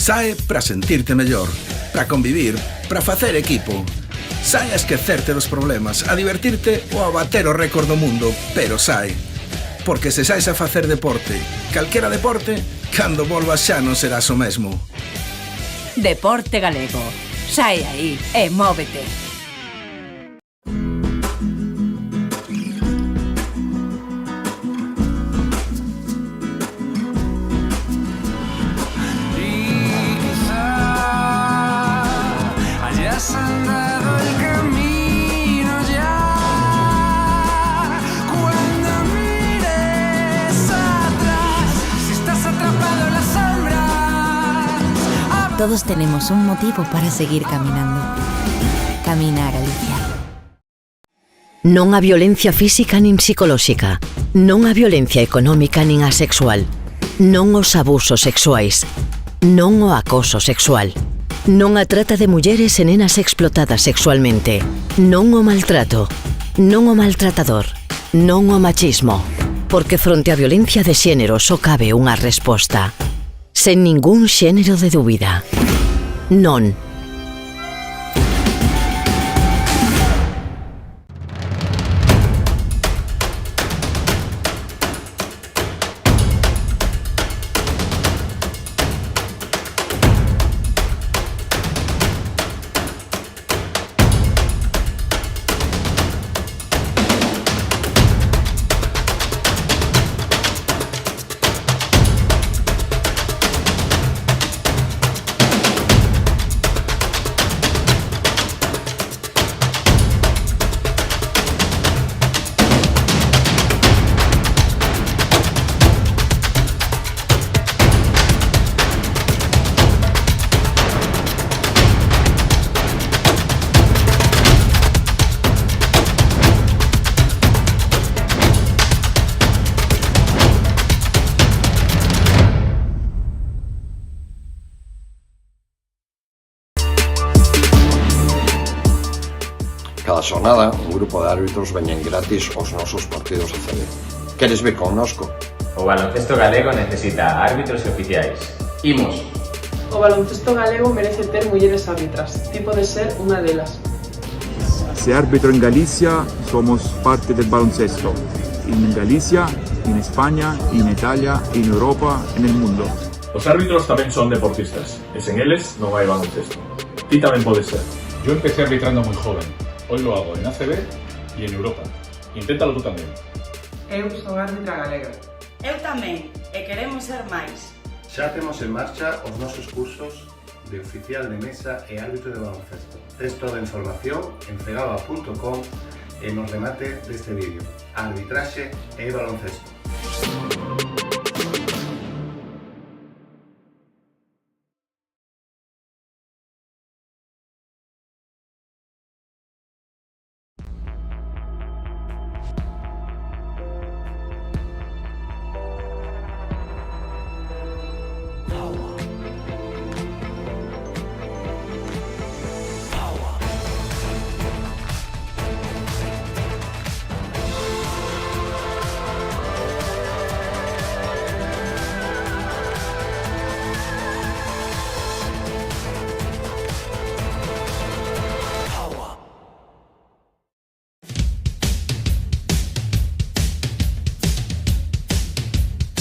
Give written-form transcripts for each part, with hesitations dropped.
Sae para sentirte mellor, para convivir, para facer equipo. Sae a esquecerte dos problemas, a divertirte ou a bater o récord do mundo, pero sae. Porque se saes a facer deporte, calquera deporte, cando volvas xa non serás o mesmo. Deporte Galego. Sae aí e móvete. Todos tenemos un motivo para seguir caminando. Camina a Galicia. Non a violencia física nin psicolóxica, non a violencia económica nin a sexual, non os abusos sexuais, non o acoso sexual, non a trata de mulleres e nenas explotadas sexualmente, non o maltrato, non o maltratador, non o machismo, porque fronte á violencia de xénero só cabe unha resposta. Sen ningún xénero de dúbida. Non. Cada xornada, un grupo de árbitros veñen gratis aos nosos partidos de CB. Queres vir connosco? O baloncesto galego necesita árbitros e oficiais. Imos! O baloncesto galego merece ter mulleres árbitras. Ti podes ser unha delas. Se árbitro en Galicia, somos parte del baloncesto. En Galicia, en España, en Italia, en Europa, en el mundo. Os árbitros tamén son deportistas, e sen eles non hai baloncesto. Ti tamén podes ser. Yo empecé arbitrando muy joven. Hoy lo hago en ACB y en Europa. Inténtalo tú tamén. Eu son árbitra galega. Eu tamén, e queremos ser máis. Xa temos en marcha os nosos cursos de oficial de mesa e árbitro de baloncesto. Tes toda a información en cegaba.com e nos remate deste vídeo. Arbitraxe e baloncesto.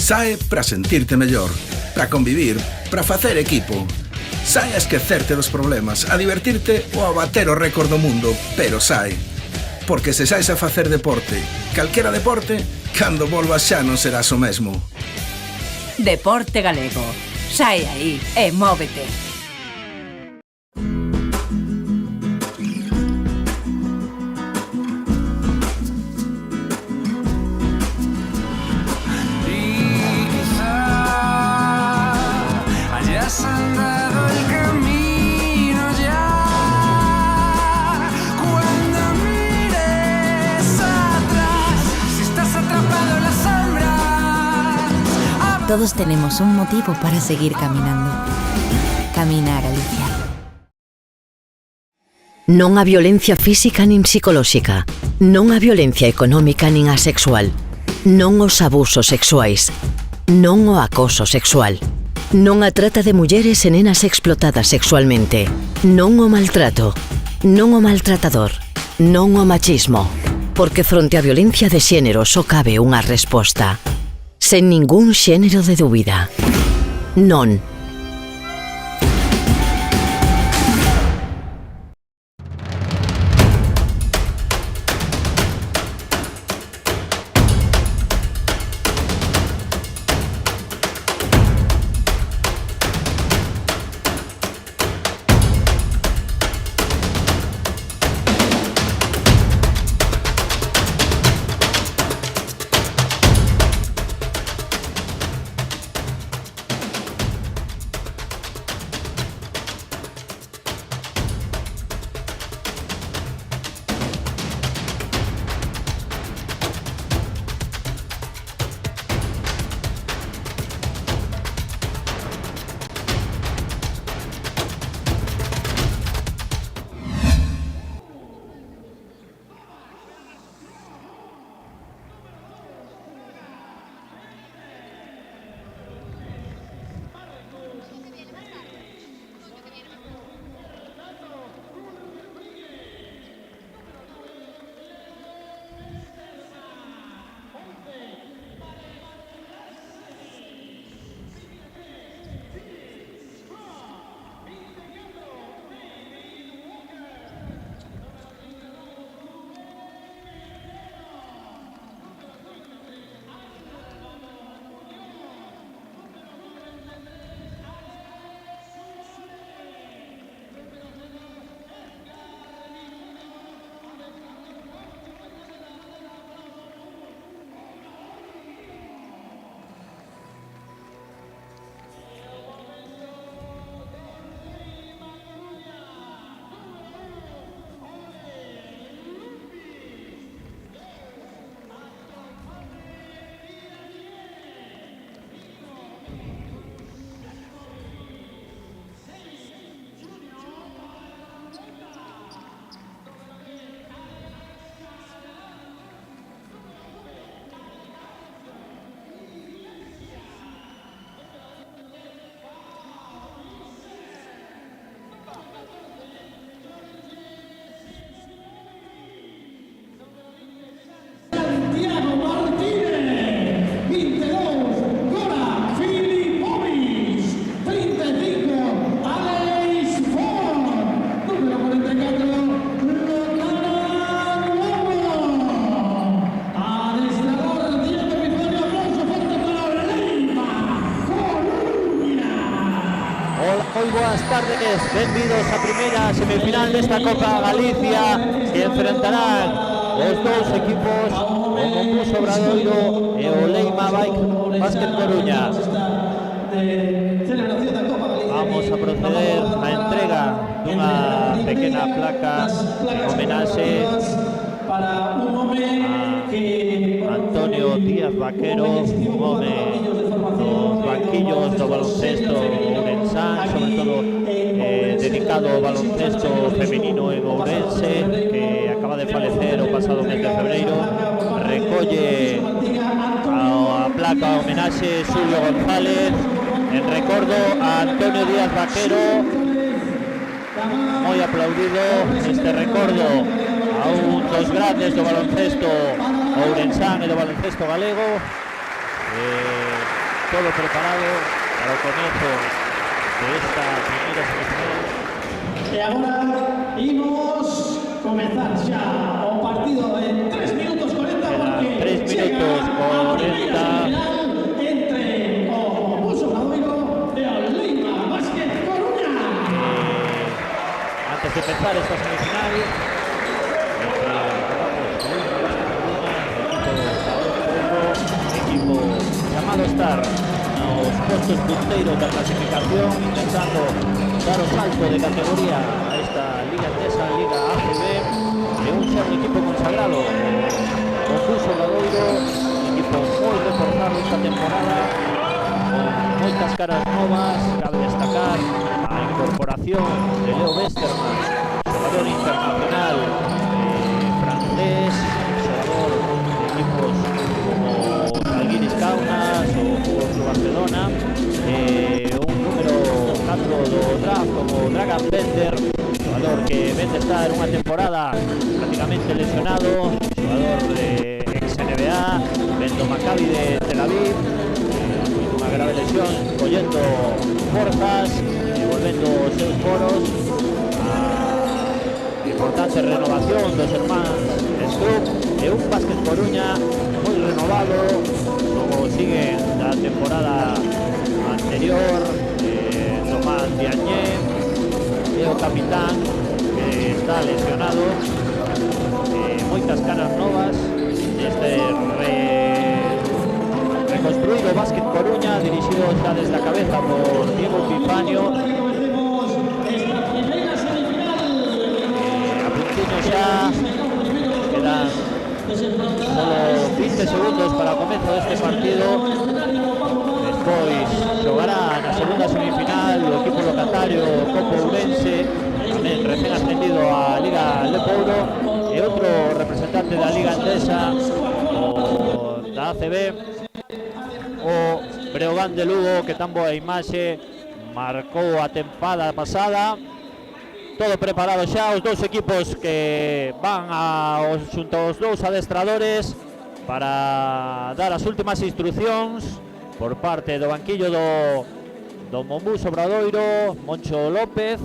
Sae para sentirte mellor, para convivir, para facer equipo. Sae a esquecerte dos problemas, a divertirte ou a bater o récord do mundo, pero sae. Porque se saes a facer deporte, calquera deporte, cando volvas xa non serás o mesmo. Deporte Galego. Sae aí e móvete. Todos tenemos un motivo para seguir caminando. Camina a Galicia. Non a violencia física nin psicolóxica, non a violencia económica nin a sexual, non os abusos sexuais, non o acoso sexual, Non a trata de mulleres e nenas explotadas sexualmente. Non o maltrato. Non o maltratador. Non o machismo. Porque fronte á violencia de xénero só cabe unha resposta. Sen ningún xénero de dúbida. Non. Boas tardes, benvidos á primeira semifinal desta Copa Galicia que enfrentarán os dous equipos, o Concurso Obradoiro e o Leima Básquet Coruña. Vamos a proceder á entrega dunha pequena placa en homenaxe a Antonio Díaz Vaquero, un home dos banquillos do baloncesto ourensán, sobre todo dedicado ao baloncesto feminino en Ourense, que acaba de falecer o pasado mes de febreiro. Recolle a placa a homenaxe Xulio González en recordo a Antonio Díaz Vaquero, moi aplaudido este recordo a un dos grandes do baloncesto ourensán e do baloncesto galego. Todo preparado para o comezo de esta primeira semifinal. E agora imos comezar xa o partido en 3 minutos 40 porque 3 minutos 40 entre o Concurso Obradoiro e o Leima Básquet Coruña. Antes de empezar esta semifinal, equipo llamado a estar nos postos punteiros da clasificación, intentando dar o salto de categoría a esta Liga Endesa, Liga ACB, e un xa un equipo consagrado, Concurso Obradoiro, un equipo moi reforzado esta temporada, con moitas caras novas. Cabe destacar a incorporación de Leo Westerman, xogador internacional francés, xogador de equipos como Alguiris Kaunas ou Club Barcelona, un staff como Dragan Bender, xogador que ven de estar unha temporada prácticamente lesionado, xogador de ex-NBA, ven do Maccabi de Tel Aviv, unha grave lesión, collendo forzas e volvendo os seus foros. Importante renovación dos hermanos Struck e un Básquet Coruña moi renovado, como sigue da temporada anterior. Tomás Diagne e o capitán que está lesionado, moitas caras novas neste reconstruído Básquet Coruña, dirixido xa desde a cabeza por Diego Epifanio. A puntiño xa quedan solo 20 segundos para o comezo deste partido. Despois xogará na segunda semifinal o equipo locatario Copo Ourense, tamén recén ascendido a Liga Lepouro, e outro representante da Liga Endesa, o da ACB, o Breogán de Lugo, que tan boa imaxe marcou a tempada pasada. Todo preparado xa, os dous equipos que van xunto aos dous adestradores para dar as últimas instruccións por parte do banquillo do Monbús Obradoiro, Moncho López,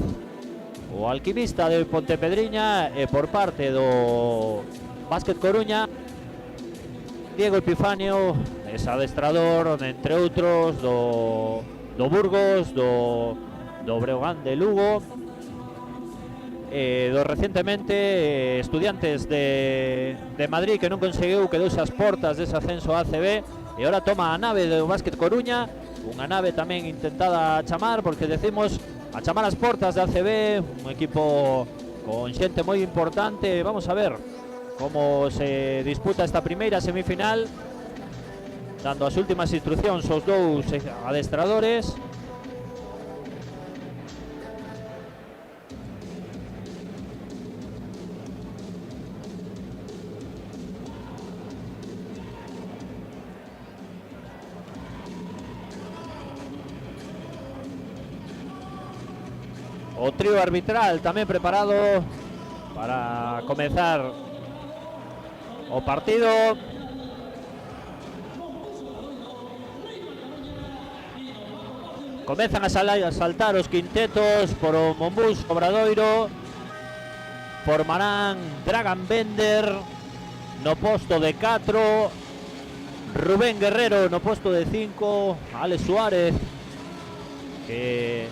o alquimista de Pontepedriña, e por parte do Básquet Coruña, Diego Epifanio, ese adestrador, entre outros, do Burgos, do Breogán de Lugo, do recientemente Estudiantes de Madrid, que non conseguiu, quedouse as portas dese ascenso a ACB, e ahora toma a nave do Básquet Coruña, unha nave tamén intentada chamar, porque decimos a chamar as portas de ACB, un equipo con xente moi importante. Vamos a ver como se disputa esta primeira semifinal, dando as últimas instruccións aos dous adestradores. O trío arbitral tamén preparado para comenzar o partido. Comezan a saltar os quintetos por o Monbús Obradoiro. Formarán Dragan Bender no posto de 4, Rubén Guerrero no posto de 5, Alex Suárez, que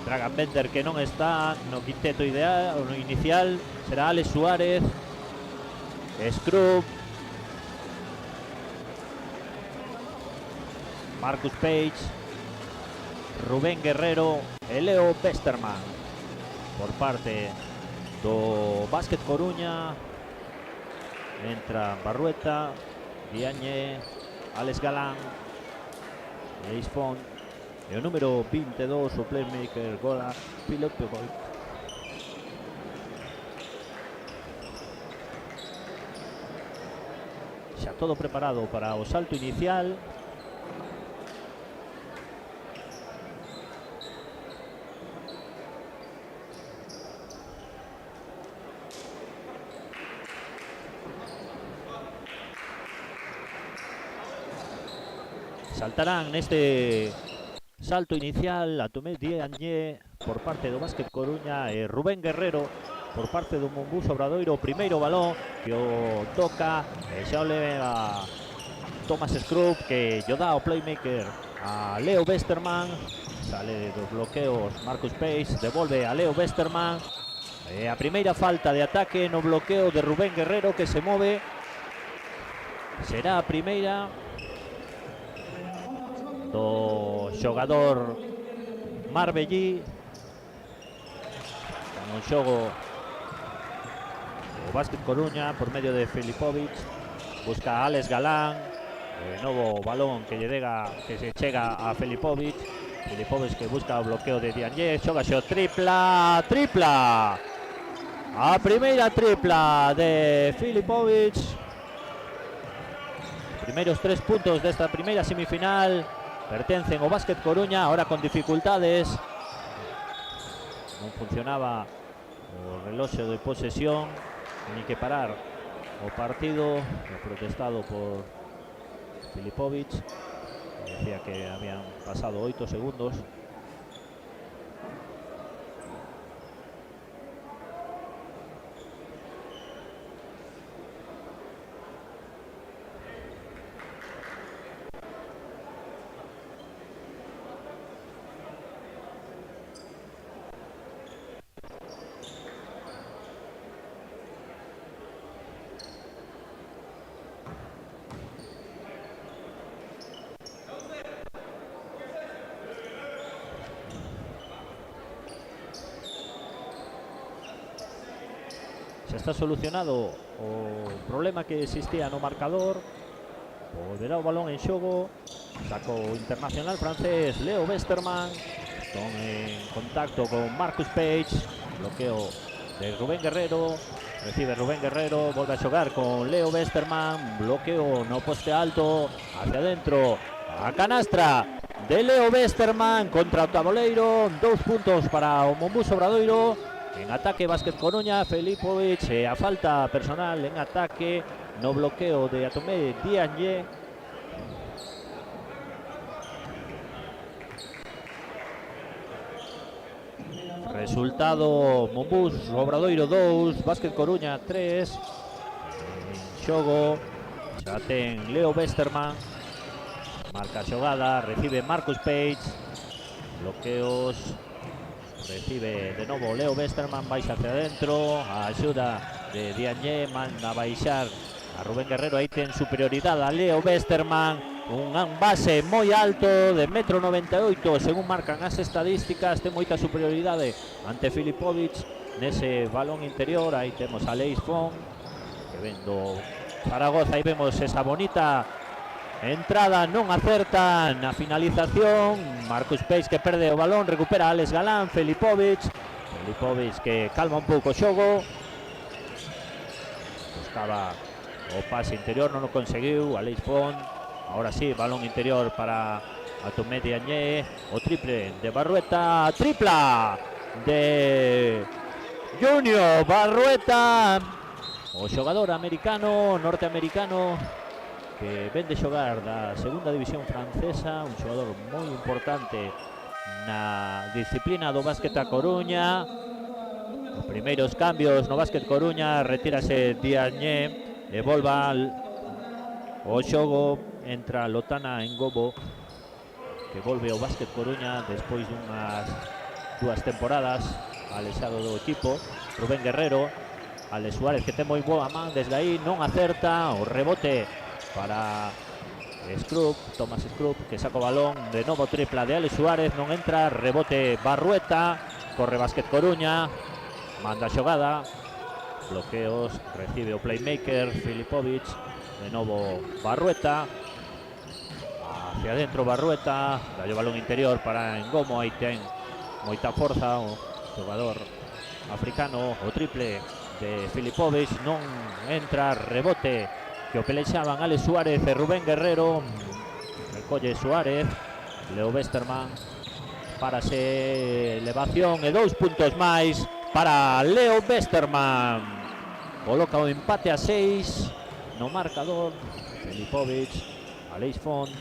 Dragan Bender que non está no quinteto ideal, no inicial, será Alex Suárez, Scrub, Marcus Page, Rubén Guerrero e Leo Westerman. Por parte do Básquet Coruña entra Barrueta, Diagne, Alex Galán, Leis Font, e o número 22, o playmaker Gola Philippe Boyd. Xa todo preparado para o salto inicial. Saltarán neste salto inicial a Tomé Diagne por parte do Básquet Coruña e Rubén Guerrero por parte do Monbús Obradoiro. O primeiro balón que o toca e xa o leva Thomas Scrub, que lle dá o playmaker a Leo Westerman. Sale dos bloqueos Marcus Page, devolve a Leo Westerman, e a primeira falta de ataque no bloqueo de Rubén Guerrero, que se move. Será a primeira do xogador Marbellí. Con un xogo o Básquet Coruña por medio de Filipovic, busca a Alex Galán, de novo balón que lle dega, que se chega a Filipovic. Filipovic que busca o bloqueo de Diagne, xoga xo tripla, a primeira tripla de Filipovic. Primeiros 3 puntos desta primeira semifinal pertencen ao Básquet Coruña, ahora con dificultades. Non funcionaba o reloxo de posesión, ni que parar o partido, protestado por Filipovic. Decía que habían pasado 8 segundos. Xa está solucionado o problema que existía no marcador. Volverá o balón en xogo. Sacou o internacional francés Leo Westermann. Están en contacto con Marcus Page. Bloqueo de Rubén Guerrero. Recibe Rubén Guerrero. Volve a xogar con Leo Westermann. Bloqueo no poste alto. Hacia adentro. A canastra de Leo Westermann contra o taboleiro. 2 puntos para o Mombús Obradoiro. En ataque Básquet Coruña, Filipovic, a falta personal en ataque, no bloqueo de Atomé Diagne. Resultado: Mombús Obradoiro 2, Básquet Coruña 3. En xogo xa ten Leo Westermann, marca xogada, recibe Marcus Page, bloqueos. Recibe de novo Leo Westermann, baixa hacia adentro, a axuda de Diagne, manda baixar a Rubén Guerrero, aí ten superioridade a Leo Westermann, un base moi alto de 1,98 m, según marcan as estadísticas, ten moita superioridade ante Filipovic nese balón interior. Aí temos a Leis Fon, que vendo Zaragoza, aí vemos esa bonita entrada, non acerta na finalización. Marcus Page que perde o balón, recupera Alex Galán. Filipovic que calma un pouco o xogo, buscaba o pase interior, non o conseguiu. Alex Font, ahora sí, balón interior para Atomé Diagne. O triple de Barrueta, tripla de Junior Barrueta, o xogador norteamericano que ven de xogar da segunda división francesa, un xogador moi importante na disciplina do básquet a Coruña. Os primeiros cambios no básquet Coruña, retírase Diagne e volva o xogo, entra Lotana Ngobo, que volve ao básquet Coruña despois dunhas 2 temporadas alexado do equipo. Rubén Guerrero, Alex Suárez que ten moi boa man desde aí, non acerta o rebote para Thomas Scrub, que saca o balón, de novo tripla de Alex Suárez, non entra, rebote Barrueta, corre Básquet Coruña, manda xogada, bloqueos, recibe o playmaker Filipovic, de novo Barrueta, hacia adentro Barrueta, dalle o balón interior para Ngomo, aí ten moita forza o xogador africano, o triple de Filipovic, non entra, rebote que o pelexaban Alex Suárez e Rubén Guerrero, recolle Suárez, Leo Westermann, parase, elevación e 2 puntos máis para Leo Westermann, coloca o empate a 6 no marcador. Filipovic, Alex Font,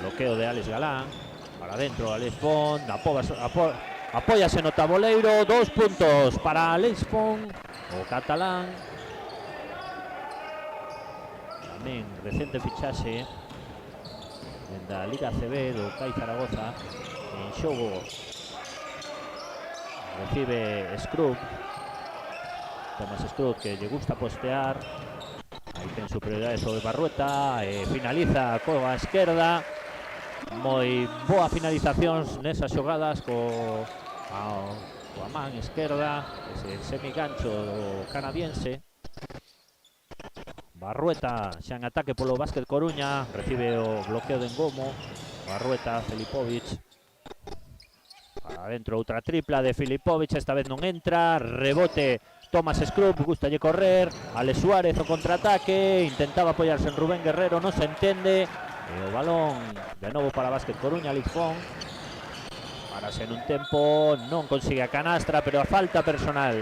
bloqueo de Alex Galán, para adentro Alex Font, apóyase no taboleiro, 2 puntos para Alex Font, o catalán, tamén recente fichaxe da Liga ACB do CAI Zaragoza. En xogo recibe Scrub, Thomas Scrub, que lle gusta postear, aí ten superioridade sobre Barrueta, e finaliza coa esquerda, moi boa finalización nesas xogadas coa man esquerda, ese semigancho do canadiense. Barrueta xa en ataque polo Básquet Coruña, recibe o bloqueo de Ngomo. Barrueta, Filipovic, para Adentro outra tripla de Filipovic, esta vez non entra, rebote Thomas Scrub, gustalle correr, Alex Suárez o contraataque, intentaba apoyarse en Rubén Guerrero, non se entende, e o balón de novo para Básquet Coruña, Alex Fon, parase nun tempo, non consigue a canastra, pero a falta personal,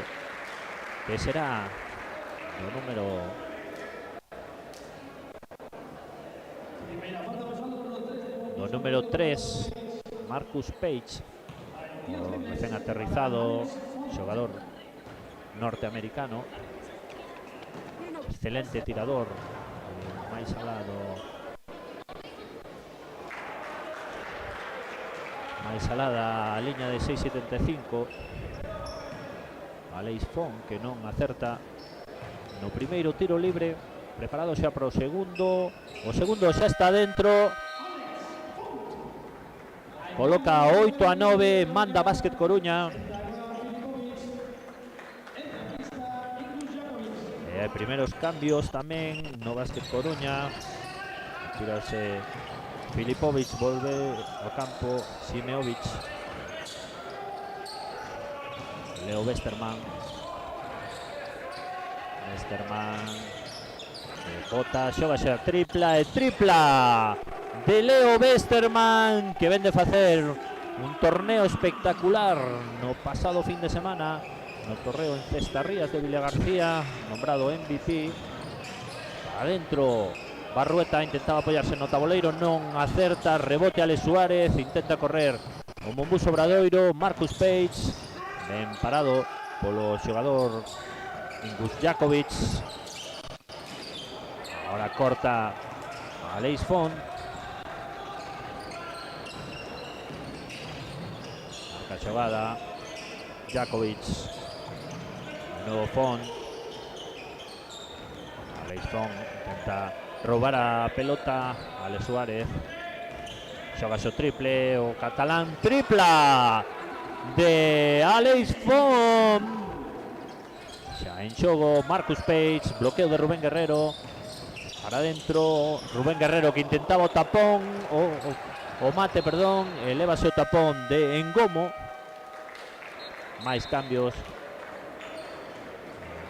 que será o número 3, Marcus Page, o recén aterrizado xogador norteamericano, excelente tirador, máis alada a liña de 6,75. Alex Fon, que non acerta no primeiro tiro libre, preparado xa para o segundo xa está dentro, coloca 8-9, manda Básquet Coruña. Primeros cambios tamén no Básquet Coruña, tirarse Filipovic, volve ao campo Simeovic, Leo Westerman bota, xógase a tripla, e tripla de Leo Westerman, que vende facer un torneo espectacular no pasado fin de semana no torneo en Cestarrías de Villagarcía, nombrado MVP. Adentro Barrueta intentaba apoyarse no tabuleiro, non acerta, rebote Alex Suárez, intenta correr o Mombuso Obradoiro, Marcus Page, ben parado polo xogador Ingus Jakovic. Ahora corta a Alex Fon, marca xogada Jakovic, de novo Fon, Alex Fon intenta roubar a pelota, Alex Suárez xoga o triple, o catalán, tripla de Alex Fon, xa en xogo Marcus Page, bloqueo de Rubén Guerrero, para adentro Rubén Guerrero, que intentaba o tapón, o mate, perdón, elevase o tapón de Engomo. Máis cambios,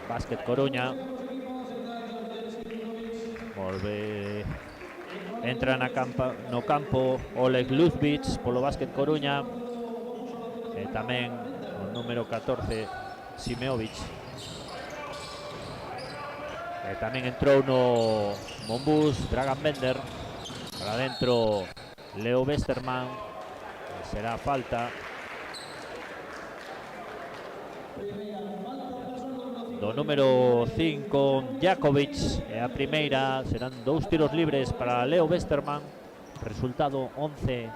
Básquet Coruña, volve, entra no campo Oleg Luzbic polo Básquet Coruña, e tamén o número 14 Simeovic, e tamén entrou no Monbus Dragan Bender. Para adentro Leo Westerman, será falta do número 5 Jakovic, e a primeira serán 2 tiros libres para Leo Westerman. Resultado 11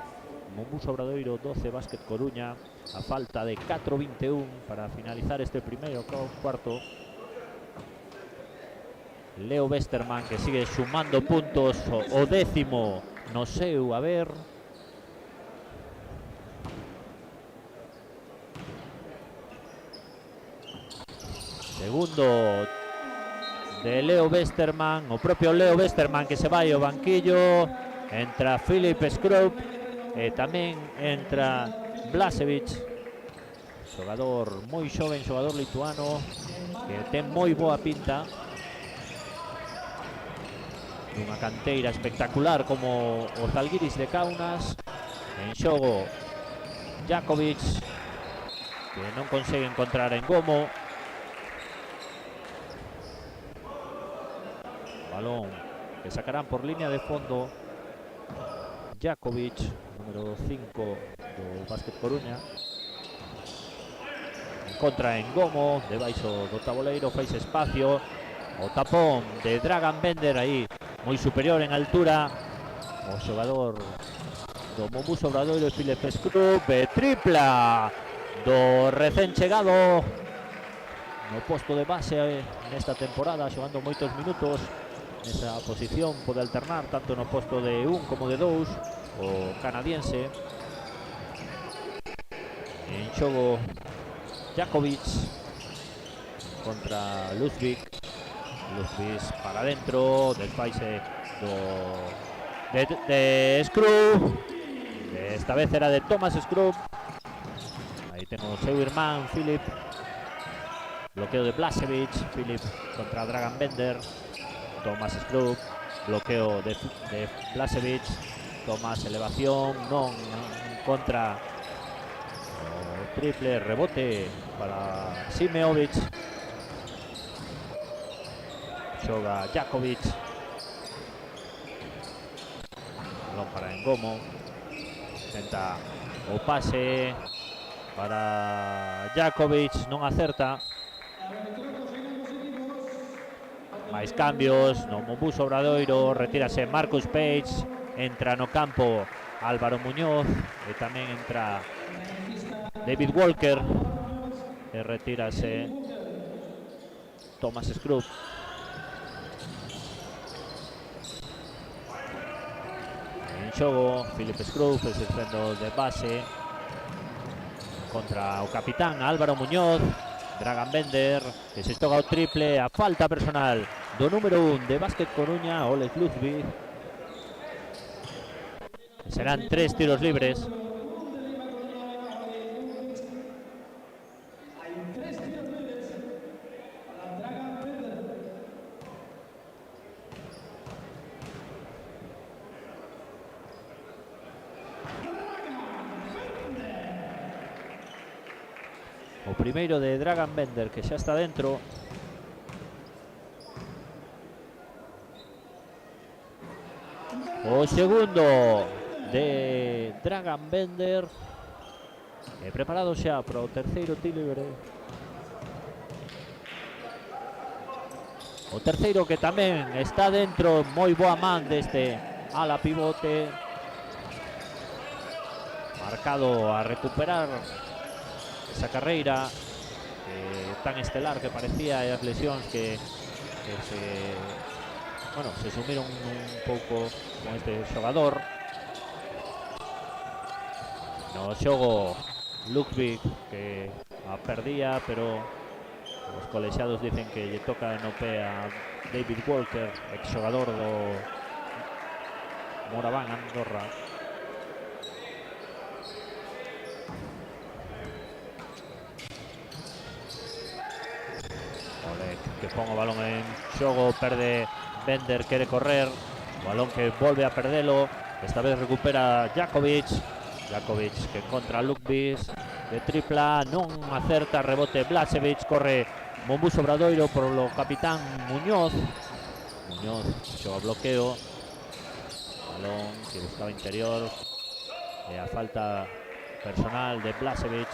Monbus Obradoiro, 12 Básquet Coruña, a falta de 4:21 para finalizar este primeiro cuarto. Leo Westerman, que sigue sumando puntos, o 10º no seu haber. Segundo de Leo Westerman, o propio Leo Westerman, que se vai ao banquillo. Entra Filip Scrub, e tamén entra Blasevic, xogador moi xoven, xogador lituano, que ten moi boa pinta, unha canteira espectacular como o Zalgiris de Kaunas. En xogo Jakovic, que non consegue encontrar en Gomo. Balón que sacarán por línea de fondo Jakovic, número 5 do Básquet Coruña. Encontra en Gomo, debaixo do tabuleiro, fais espacio, o tapón de Dragan Bender aí, moi superior en altura o xogador do Monbus Obradoiro, Filip Scrub, e tripla do recén chegado no posto de base nesta temporada, xogando moitos minutos nesa posición, pode alternar tanto no posto de 1 como de 2, o canadiense. En xogo Jakovic contra Luzbic para adentro, desfaise de Scrub, esta vez era de Thomas Scrub, o seu irmán Filip. Bloqueo de Blažević, Filip contra Dragan Bender. Thomas Skrull, bloqueo de Blažević. Thomas, elevación, non contra o triple, rebote para Simeovic. Xoga Jakovic. Balón para Engomo. Tenta o pase para Jakovic, non acerta. Máis cambios no Mombús Obradoiro, retírase Marcus Page, entra no campo Álvaro Muñoz e tamén entra David Walker e retírase Thomas Skrull. En xogo Filip Skrull, defendo de base contra o capitán Álvaro Muñoz. Dragan Bender, que se toca o triple, a falta personal do número 1 de Básquet Coruña, Oleg Ludwig. Serán 3 tiros libres. O primeiro de Dragan Bender, que xa está dentro. O segundo de Dragan Bender. Preparado xa para o terceiro tiro libre. O terceiro que tamén está dentro, moi boa man deste ala pivote. Marcado a recuperar esa carreira tan estelar que parecía, e as lesións que se sumieron un pouco con este xogador. No xogo Ludwig, que a perdía, pero os colexiados dicen que lle toca no pé a David Walker, ex xogador do Moraván Andorra. Que pon o balón en xogo, perde Bender, quere correr, o balón que volve a perdelo, esta vez recupera Jakovic. Jakovic que contra Ludwig, de tripla, non acerta, rebote Blažević, corre Mombús Obradoiro por lo capitán Muñoz. Muñoz xoga bloqueo, balón que buscaba interior, e a falta personal de Blažević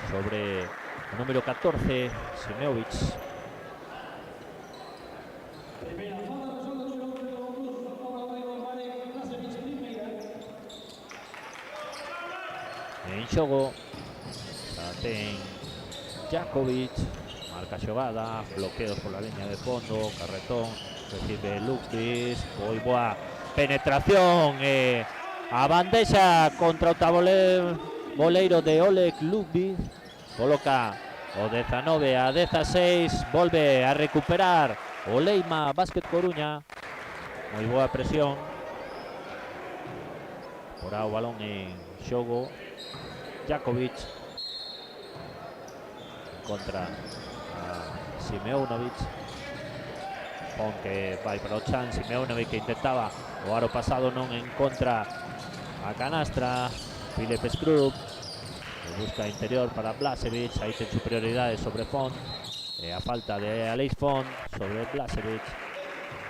sobre o número 14, Simeovic. En xogo xa ten Jakovic, marca xogada, bloqueos por la línea de fondo, carretón, recibe Ludwig, moi boa penetración e a bandexa contra o taboleiro de Oleg Ludwig, coloca o 19-16, volve a recuperar o Leima Básquet Coruña, moi boa presión, porá o balón en xogo. Jakovic contra Simeonovic, pon que vai para o chan. Simeonovic que intentaba o aro pasado, non encontra a canastra. Filip Skrull busca interior para Blažević, aí ten superioridade sobre Font, e a falta de Aleix Font sobre Blažević,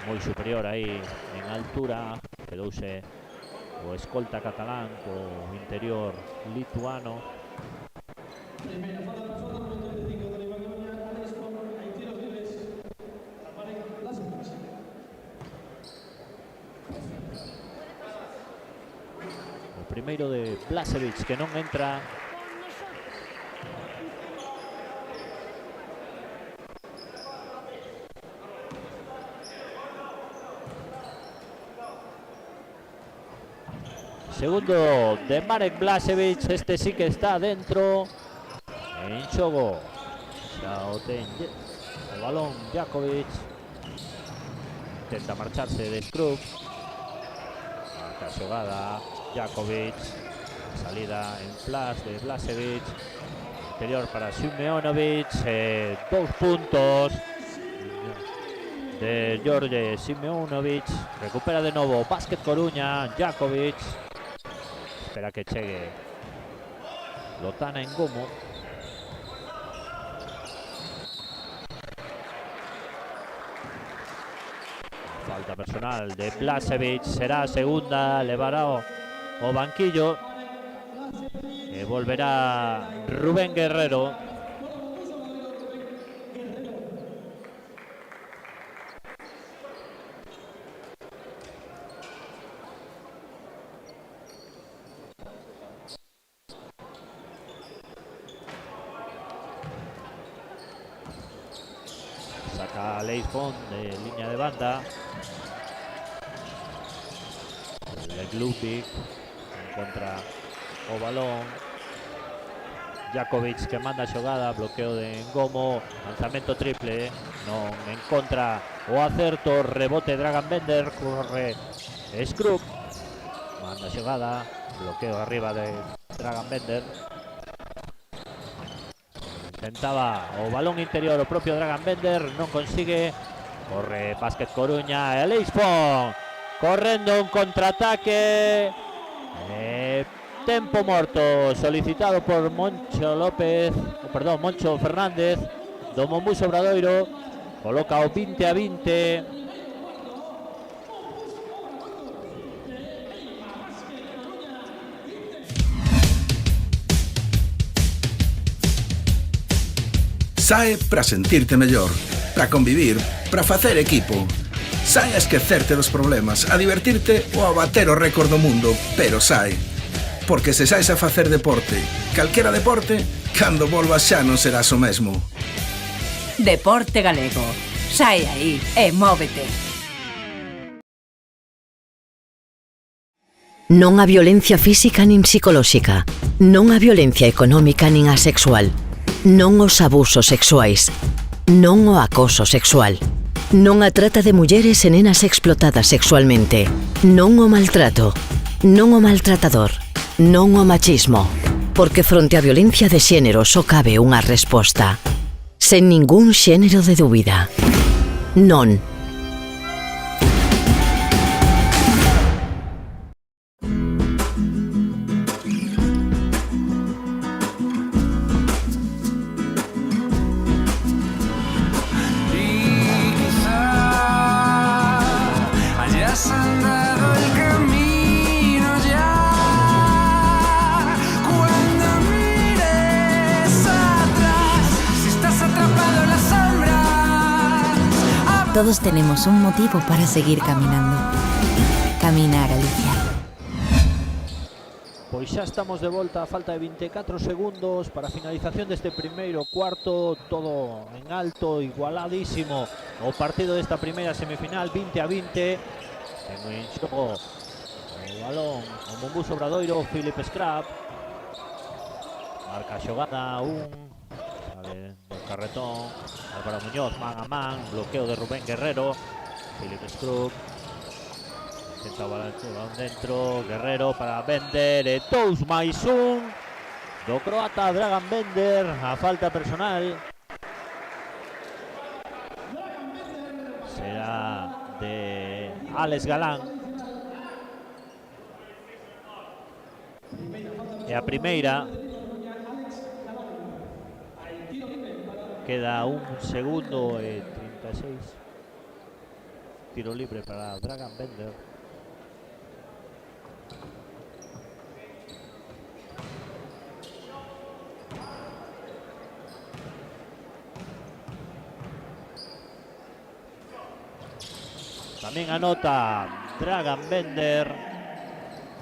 moi superior aí en altura, quedouse o escolta catalán co interior lituano. O primeiro de Blažević que non entra. Segundo de Marek Blažević, este sí que está dentro. En xogo xa o ten o balón Jakovic, intenta marcharse de Skrull, marca xogada Jakovic, salida en flash de Blažević, interior para Simeonovic, 2 puntos de George Simeonovic. Recupera de novo Basket Coruña, Jakovic. Espera que chegue Lotana en Gomo. Falta personal de Blažević, será segunda, levará o banquillo. Volverá Rubén Guerrero. Saca a Leifon de línea de banda. Glupik encontra o balón. Jakovic que manda a xogada, bloqueo de Ngomo, lanzamento triple, non encontra o acerto, rebote Dragan Bender, corre Scrub, manda a xogada, bloqueo arriba de Dragan Bender. Intentaba o balón interior o propio Dragan Bender, non consigue, corre Basket Coruña, e Leifon correndo un contraataque. Tempo morto solicitado por Moncho Fernández do Mombús Obradoiro. Coloca o 20-20. Sae para sentirte mellor, para convivir, para facer equipo. Sae a esquecerte dos problemas, a divertirte ou a bater o récord do mundo, pero sae. Porque se saes a facer deporte, calquera deporte, cando volvas xa non serás o mesmo. Deporte galego. Sae aí e móvete. Non a violencia física nin psicolóxica, non a violencia económica nin a sexual, non os abusos sexuais, non o acoso sexual, non a trata de mulleres e nenas explotadas sexualmente, non o maltrato, non o maltratador, non o machismo, porque fronte á violencia de xénero só cabe unha resposta, sen ningún xénero de dúbida. Non. Todos tenemos un motivo para seguir caminando. Camina, Galicia. Pois xa estamos de volta a falta de 24 segundos para a finalización deste primeiro cuarto, todo en alto, igualadísimo o partido desta primeira semifinal, 20-20. Ten en xogo o balón o Mombús Obradoiro, Philip Scrap marca a xogada sale do carretón Álvaro Muñoz, man a man, bloqueo de Rubén Guerrero, Philip Scrub intenta o balón dentro, Guerrero para Bender e 2+1 do croata Dragan Bender, a falta personal será de Alex Galán e a primeira. Queda un segundo e 36. Tiro libre para Dragan Bender. Tamén anota Dragan Bender.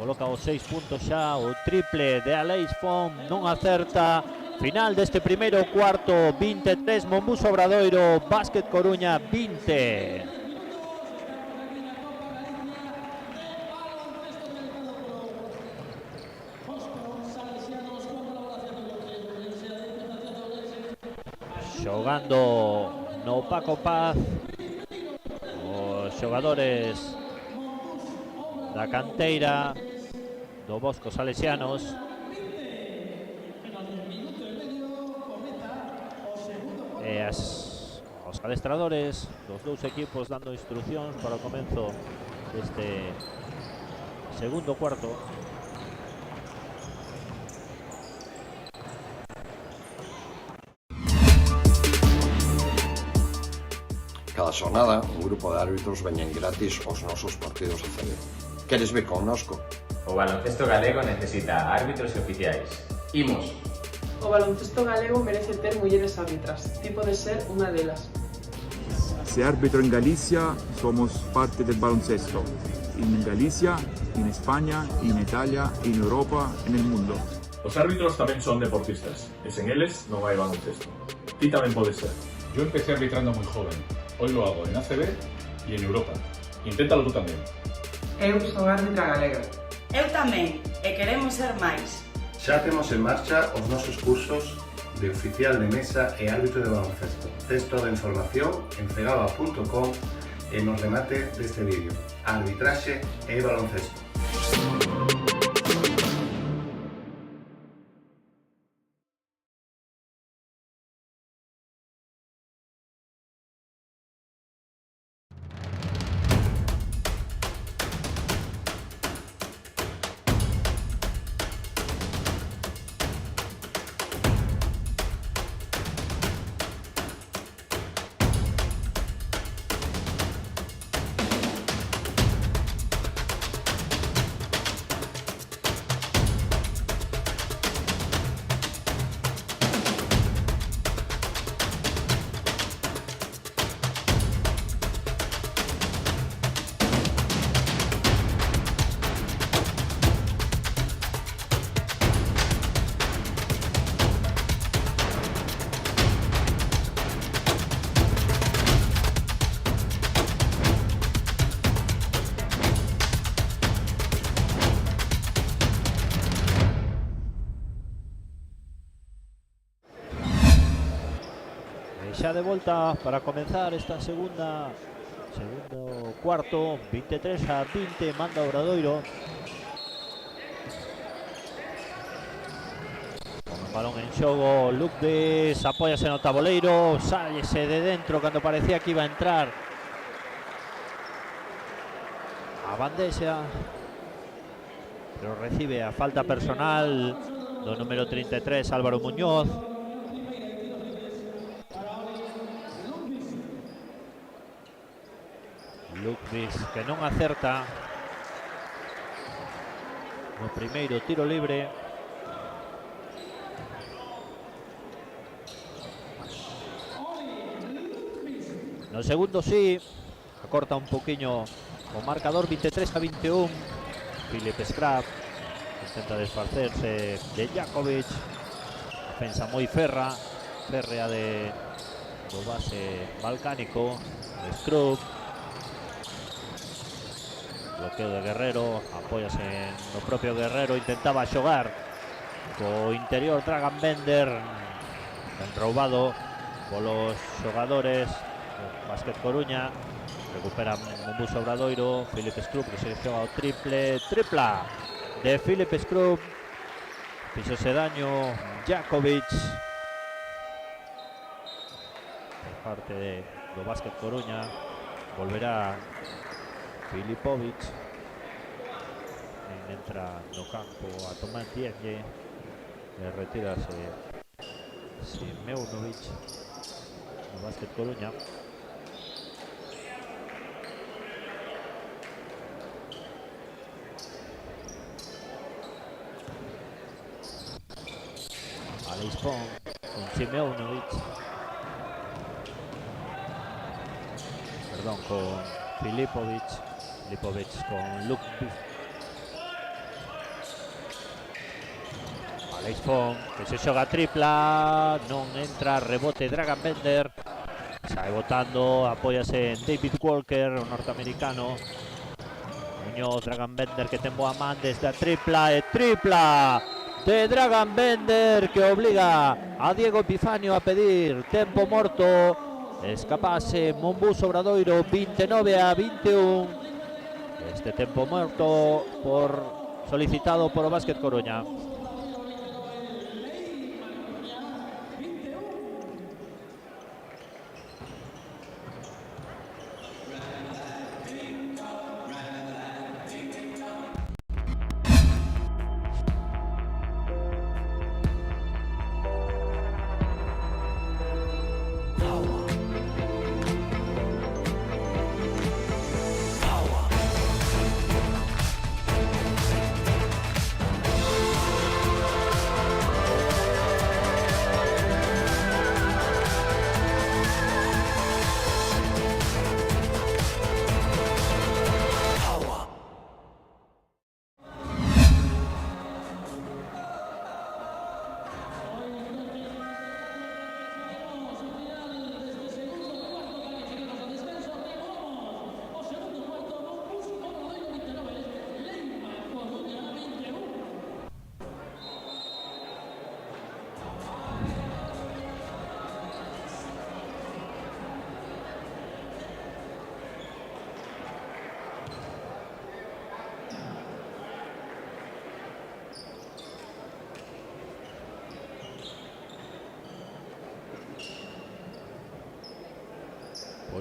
Coloca os 6 puntos xa, o triple de Aleix Font non acerta. Final deste primeiro cuarto, 23 Mombús Obradoiro, Basket Coruña 20. Xogando no Paco Paz os xogadores da canteira do Bosco Salesianos. os adestradores dos dous equipos dando instruccións para o comenzo deste segundo cuarto. Cada xornada, un grupo de árbitros veñen gratis aos nosos partidos ACB. Queres vir connosco? O baloncesto galego necesita árbitros oficiais. Imos! O baloncesto galego merece ter mulleres árbitras. Ti podes ser unha delas. Se árbitro en Galicia, somos parte del baloncesto. En Galicia, en España, en Italia, en Europa, en el mundo. Os árbitros tamén son deportistas, e sen eles non hai baloncesto. Ti tamén podes ser. Yo empecé arbitrando muy joven. Hoy lo hago en ACB y en Europa. Inténtalo tú también. Eu son árbitra galega. Eu tamén, e queremos ser máis. Xa temos en marcha os nosos cursos de oficial de mesa e árbitro de baloncesto. Tes toda a información en cegaba.com e nos remate deste vídeo. Arbitraxe e baloncesto. Xa de volta para comenzar esta segundo cuarto, 23-20, manda Obradoiro. Con o balón en xogo, Lucdes apóyase no taboleiro, sállese de dentro cando parecía que iba a entrar a bandexa, pero recibe a falta personal do número 33, Álvaro Muñoz. Lucas que non acerta no primeiro tiro libre. No segundo sí, acorta un poquinho o marcador, 23-21. Filip Scrap intenta desfacerse de Jakovic, defensa moi férrea do base balcánico, de Scrub. Bloqueo de Guerrero, apóyase no propio Guerrero, intentaba xogar co interior Dragan Bender, ben roubado polos xogadores do Básquet Coruña. Recupera Mombus Obradoiro, Filip Scrub que se xoga o tripla de Filip Scrub, fixose daño Jakovic por parte do Básquet Coruña. Volverá Filipovic, entra no campo a tomar Dienge e retírase Simeunovic no Básquet Coruña. Alex Pong con Simeunovic, perdón, con Filipovic con Lucas. Alex Pong que se xoga tripla, non entra, rebote Dragan Bender, sae botando, apóyase en David Walker, o norteamericano. Muñoz, Dragan Bender que ten boa man desde a tripla, e tripla de Dragan Bender que obliga a Diego Epifanio a pedir tempo morto. Escapase Mombus Obradoiro, 29-21. Este tempo morto solicitado por o Básquet Coruña.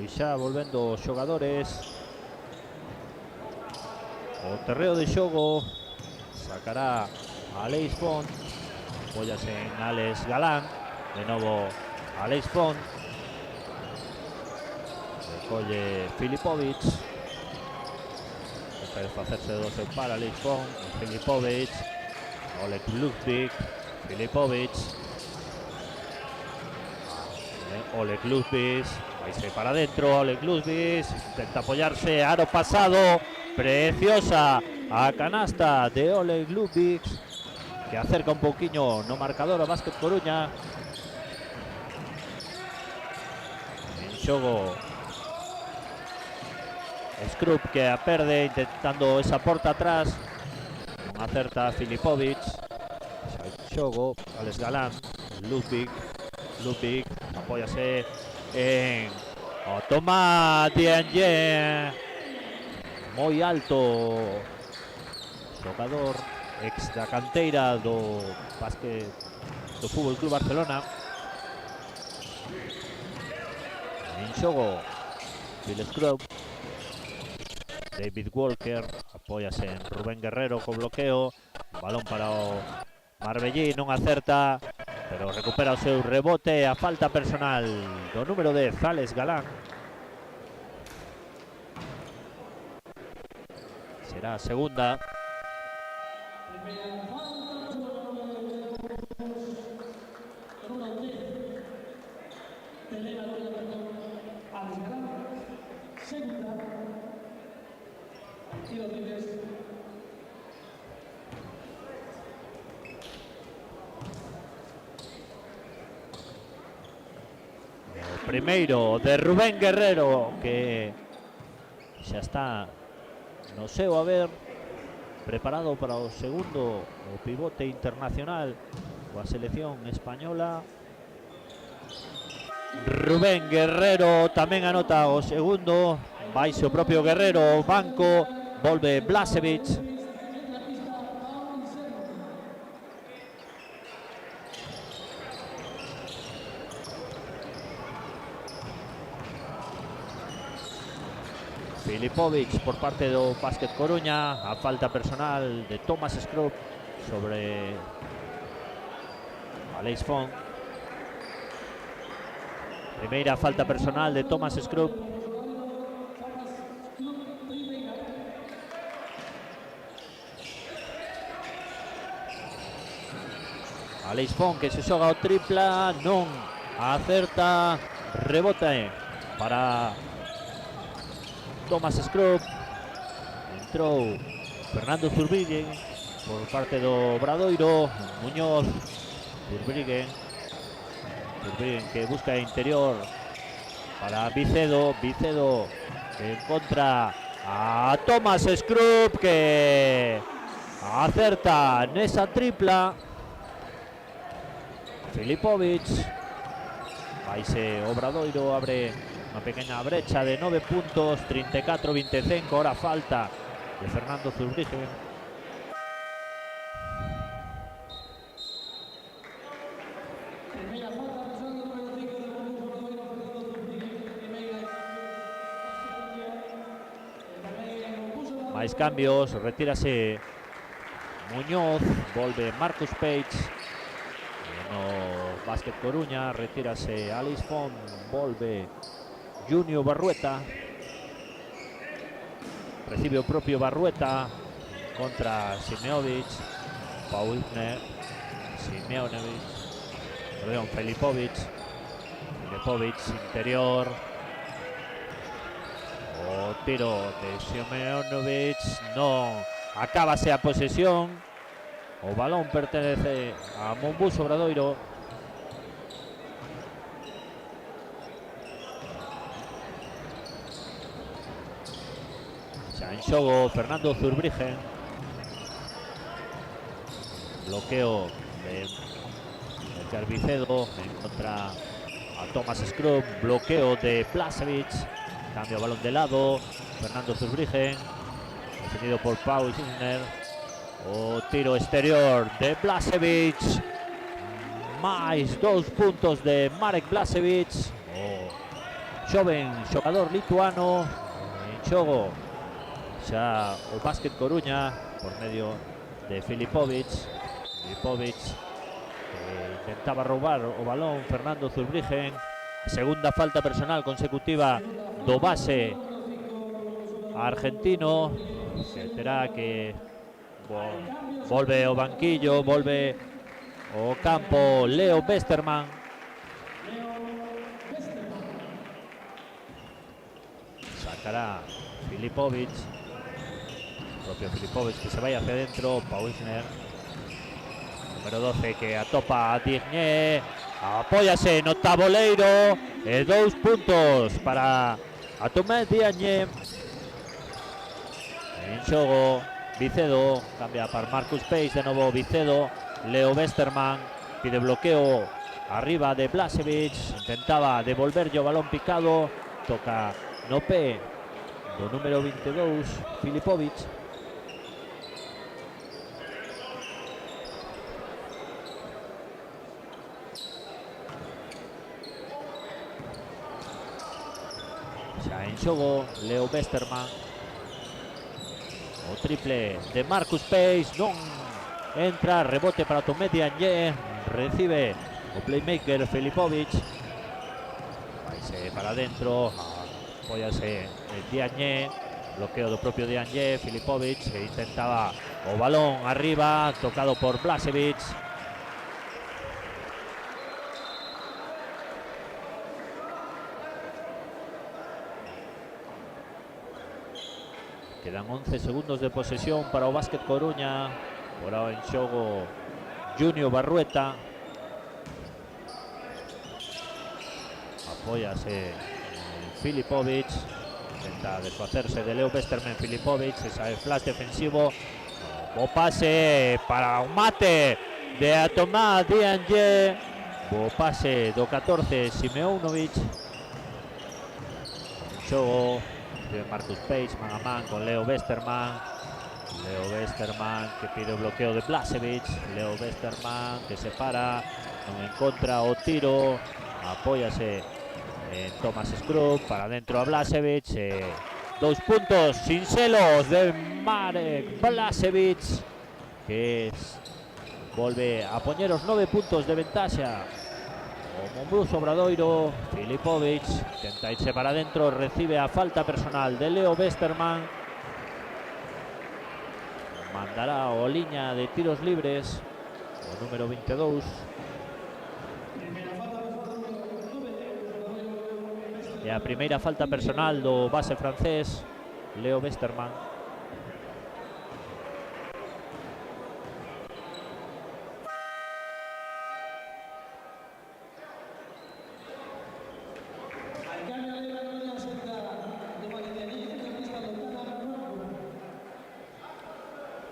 Pois xa volvendo os xogadores o terreo de xogo. Sacará a Aleix Font, apóyase en Alex Galán, de novo Aleix Font, recolle Filipovic, quere facerse do seu par Aleix Font, Filipovic, Oleg Ludwig, Filipovic, Oleg Ludwig, vaise para adentro, Oleg Ludwig, intenta apoyarse, aro pasado, preciosa a canasta de Oleg Ludwig, que acerca un pouquiño no marcador a Básquet Coruña. En xogo Scrub, que a perde intentando esa porta atrás, non acerta Filipovic. Xa en xogo Alex Galán, Ludwig apóyase en o toma Dieng, moi alto xogador ex da canteira do básquet do Fútbol Club Barcelona. En xogo Phil Scrub, David Walker apóyase en Rubén Guerrero co bloqueo, balón para o Marbellí, non acerta, pero recupera o seu rebote a falta personal do número 10, Alex Galán. Será a segunda. Primeiro de Rubén Guerrero, que xa está no seu haber, preparado para o segundo, o pivote internacional coa selección española. Rubén Guerrero tamén anota o segundo, vaise o propio Guerrero ao banco, volve Blažević. Filipovic por parte do Básquet Coruña, a falta personal de Thomas Scrub sobre Aleix Font. Primeira falta personal de Thomas Scrub. Aleix Font, que se xoga o tripla, non acerta, rebote para Thomas Scrub. Entrou Fernando Zurbriggen por parte do Obradoiro, Muñoz, Zurbriggen que busca interior para Vicedo que encontra a Thomas Scrub, que acerta nesa tripla. Filipovic, vaise Obradoiro, abre unha pequeña brecha de 9 puntos, 34-25, ahora falta de Fernando Zurbriggen. Máis cambios, retírase Muñoz, volve Marcus Page. No Básquet Coruña, retírase Aleix Font, volve Junior Barrueta, recibe o propio Barrueta contra Simeovic, Filipovic interior, o tiro de Simeonovic, non acábase a posesión, o balón pertenece a Monbus Obradoiro. Xa en xogo Fernando Zurbriggen, bloqueo de Edgar Vicedo en contra a Thomas Scrub, bloqueo de Blažević, cambia o balón de lado, Fernando Zurbriggen, defendido por Pau Isner, o tiro exterior de Blažević, máis 2 puntos de Marek Blažević, o xoven xogador lituano en xogo xa o Básquet Coruña por medio de Filipovic que intentaba roubar o balón Fernando Zurbriggen. Segunda falta personal consecutiva do base argentino, que terá que volve ao banquillo, volve ao campo Leo Westermann. Sacará Filipovic, el propio Filipovic que se vai hacia dentro. Pauisner, número 12, que atopa a Digne, apóyase no taboleiro e 2 puntos para a Tomás Diagne. En xogo Vicedo, cambia para Marcus Pace, de novo Vicedo, Leo Westermann pide bloqueo arriba de Blažević, intentaba devolverlle o balón picado, toca no pé do número 22 Filipovic. Xa en xogo Leo Westermann, o triple de Marcus Pace non entra, rebote para Tomé Diagne, recibe o playmaker Filipovic, vaise para adentro, apóyase Diagne, bloqueo do propio Diagne. Filipovic intentaba o balón arriba, tocado por Blažević. Quedan 11 segundos de posesión para o Básquet Coruña. Por ahora en xogo Junior Barrueta. Apóyase Filipovic. Intenta desfacerse de Leo Westermann. Filipovic, esa es flash defensivo. O pase para un mate de Tomás Diagne. O pase do 14 Simeonovic. En xogo Marcus Pace, man a man con Leo Westermann. Leo Westermann que pide o bloqueo de Blažević. Leo Westermann que se para, non encontra o tiro, apóyase en Thomas Scrub, para dentro a Blažević. 2 puntos sincelos de Marek Blažević, que volve a poñer os 9 puntos de ventaxa o Mombús Obradoiro. Filipovic intenta irse para adentro, recibe a falta personal de Leo Westermann. Mandará o liña de tiros libres o número 22. E a primeira falta personal do base francés Leo Westermann.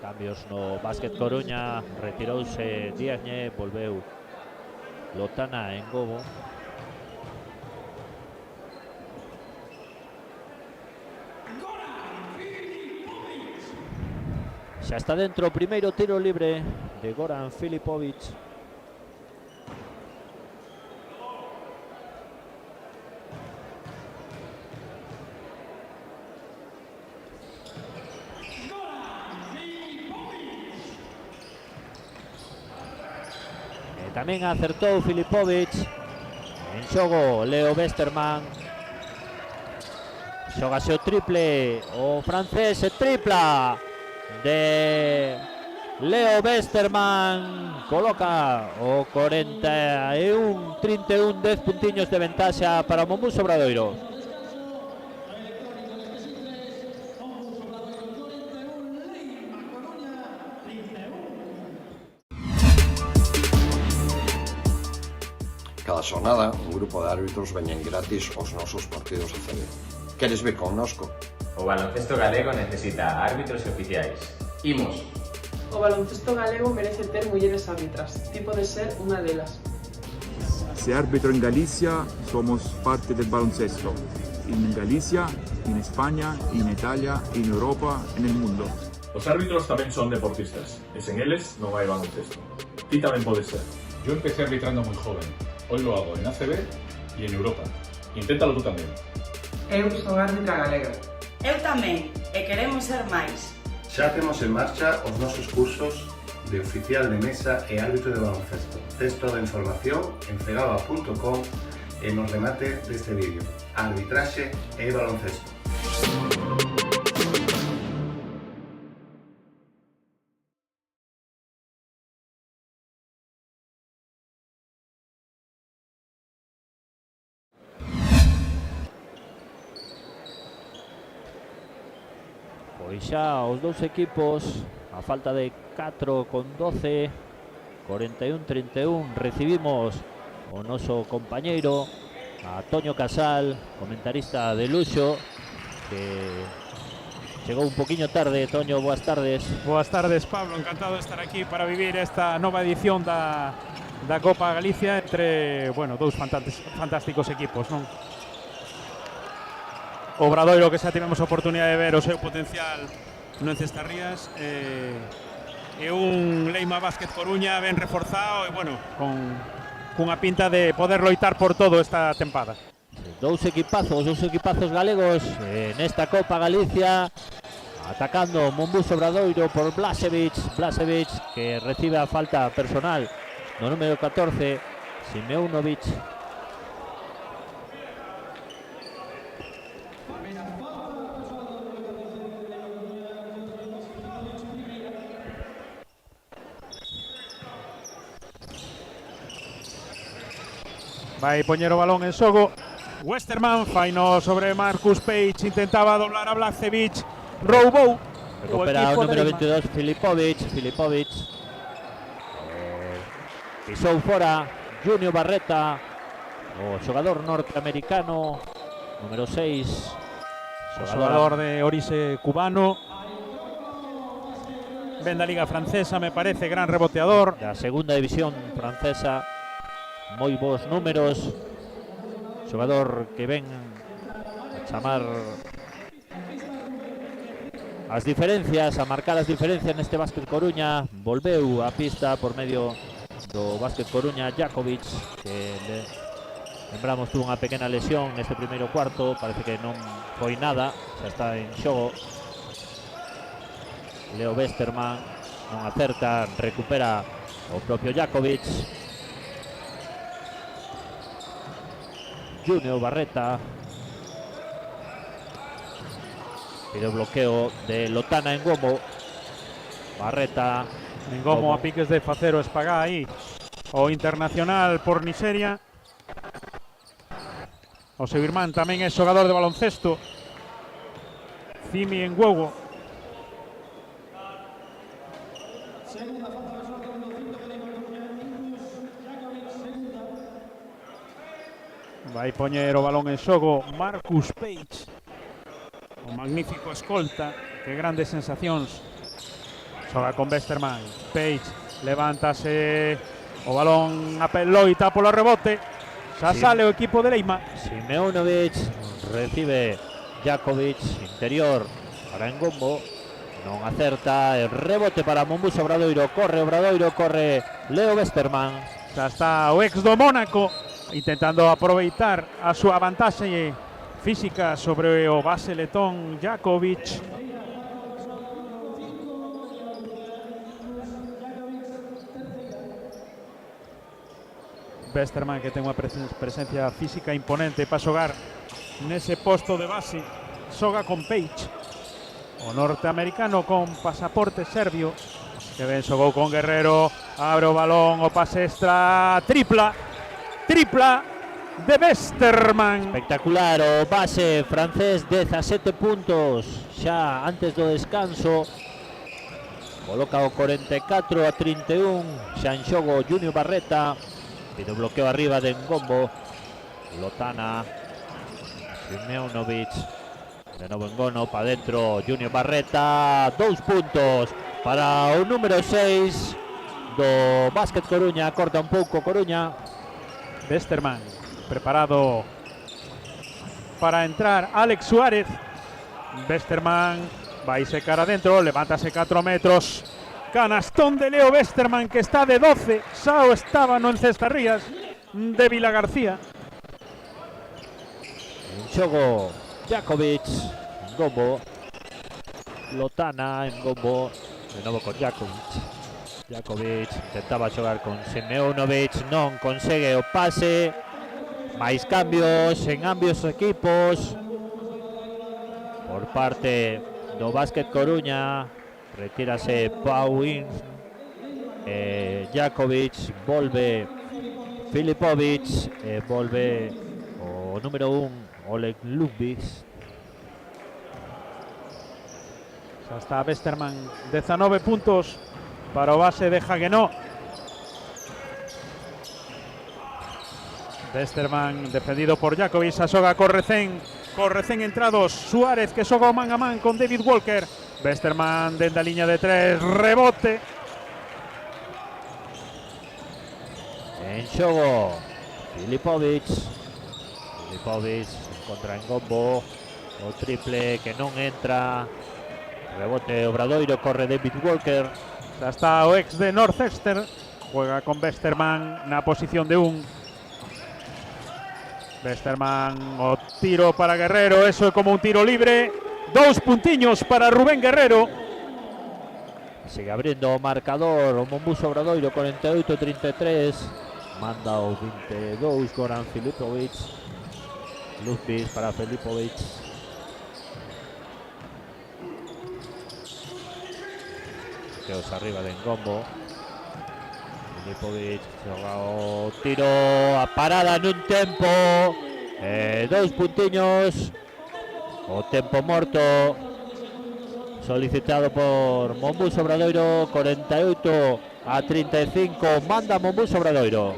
Cambios no Básquet Coruña, retirouse Diagne, volveu Lotana en gobo. Xa está dentro o primeiro tiro libre de Goran Filipovic. Tamén acertou Filipovic. En xogo Leo Westermann. Xogase o triple o francés, e tripla de Leo Westermann. Coloca o 41-31, 10 puntiños de ventaxa para o Mombús Obradoiro. Cada xornada, un grupo de árbitros veñen gratis aos nosos partidos de CB. Queres vir connosco? O baloncesto galego necesita árbitros e oficiais. Imos! O baloncesto galego merece ter mulleres árbitras. Ti podes ser unha delas. Se árbitro en Galicia, somos parte del baloncesto. En Galicia, en España, en Italia, en Europa, en el mundo. Os árbitros tamén son deportistas, e sen eles non hai baloncesto. Ti tamén podes ser. Yo empecé arbitrando muy joven. Hoy lo hago en ACB y en Europa. Inténtalo tú tamén. Eu son árbitra galega. Eu tamén, e queremos ser máis. Xa temos en marcha os nosos cursos de oficial de mesa e árbitro de baloncesto. Tes toda a información en cegaba.com e nos remate deste vídeo. Arbitraxe e baloncesto. Pois xa os dous equipos, a falta de 4 con 12, 41-31, recibimos o noso compañeiro, a Toño Casal, comentarista de luxo, que chegou un poquinho tarde. Toño, boas tardes. Boas tardes, Pablo, encantado de estar aquí para vivir esta nova edición da Copa Galicia entre, bueno, dous fantásticos equipos, non? O Obradoiro, que xa tivemos a oportunidade de ver o seu potencial no Encestarrías, e un Leima Basket Coruña ben reforzado e, bueno, cunha pinta de poder loitar por todo esta tempada. Dous equipazos galegos nesta Copa Galicia, atacando Monbus Obradoiro por Blažević, que recibe a falta personal no número 14, Simeunovic. Vai poñer o balón en xogo Westerman, faino sobre Marcus Page, intentaba doblar a Blažević, roubou. Recupera o número 22 Filipovic, pisou fora Junior Barreta, o xogador norteamericano número 6, xogador de orixe cubano, ven da Liga Francesa, me parece, gran reboteador da segunda división francesa. Moi bons números, xogador que ven a chamar as diferencias, a marcar as diferencias neste Básquet Coruña. Volveu a pista por medio do Básquet Coruña Jakovic, que lembramos tuvo unha pequena lesión neste primeiro cuarto, parece que non foi nada, xa está en xogo. Leo Westerman non acerta, recupera o propio Jakovic. Junior Barreta pide o bloqueo de Lotana Ngomo. Barreta, Ngomo a piques de facer o espagá aí o internacional por Nigeria. O seu irmán tamén é xogador de baloncesto, Fimi Ngogo. Vai poñer o balón en xogo Marcus Page, o magnífico escolta, que grandes sensacións. Xoga con Westerman, Page levántase, o balón a loita polo rebote, xa sale o equipo de Leima. Simeunovic recibe Jakovic, interior para Ngombo, non acerta, el rebote para Monbus Obradoiro, corre Leo Westerman. Xa está o ex do Mónaco intentando aproveitar a súa vantaxe física sobre o base letón Jakovic. Westerman, que ten unha presencia física imponente para xogar nese posto de base, xoga con Page, o norteamericano con pasaporte serbio, que ben xogou con Guerrero, abre o balón, o pase extra, tripla de Westerman. Espectacular o base francés, 17 puntos xa antes do descanso, coloca o 44-31, xa en xogo Junior Barreta, pide o bloqueo arriba de Ngombo, Lotana, Simeunovic, de novo Ngono, para dentro Junior Barreta, 2 puntos para o número 6 do Básquet Coruña, corta un pouco Coruña. Westerman preparado para entrar, Alex Suárez. Westerman vai secar adentro, levántase 4 metros, canastón de Leo Westerman, que está de 12, xa o estaba no Encestarrías de Vilagarcía. En xogo Djakovic, en gombo. Lotana en gombo. De novo con Djakovic. Djakovic intentaba xogar con Simeonovic, non consegue o pase. Máis cambios en ambos equipos. Por parte do Básquet Coruña, retírase Pauin. Djakovic, volve Filipovic, volve o número 1 Oleg Lubis. Xa está Westerman, 19 puntos para o base de Haguenau. Westerman defendido por Djakovic, a xoga corre 100 entrados, Suárez que xoga o man a man con David Walker. Westerman dende a liña de 3, rebote. En xogo Filipovic contra en gombo, o triple que non entra, rebote Obradoiro, corre David Walker. Xa está o ex de Northwestern, juega con Westerman na posición de 1. Westerman, o tiro para Guerrero, eso é como un tiro libre. 2 puntiños para Rubén Guerrero. Sigue abrindo o marcador o Monbus Obradoiro, 48-33. Manda o 22 Goran Filipovic. Lupis para Filipovic. Teos arriba de Ngombo. Filipovic xoga o tiro, a parada nun tempo. 2 puntiños. O tempo morto solicitado por Monbus Obradoiro, 48-35. Manda Monbus Obradoiro.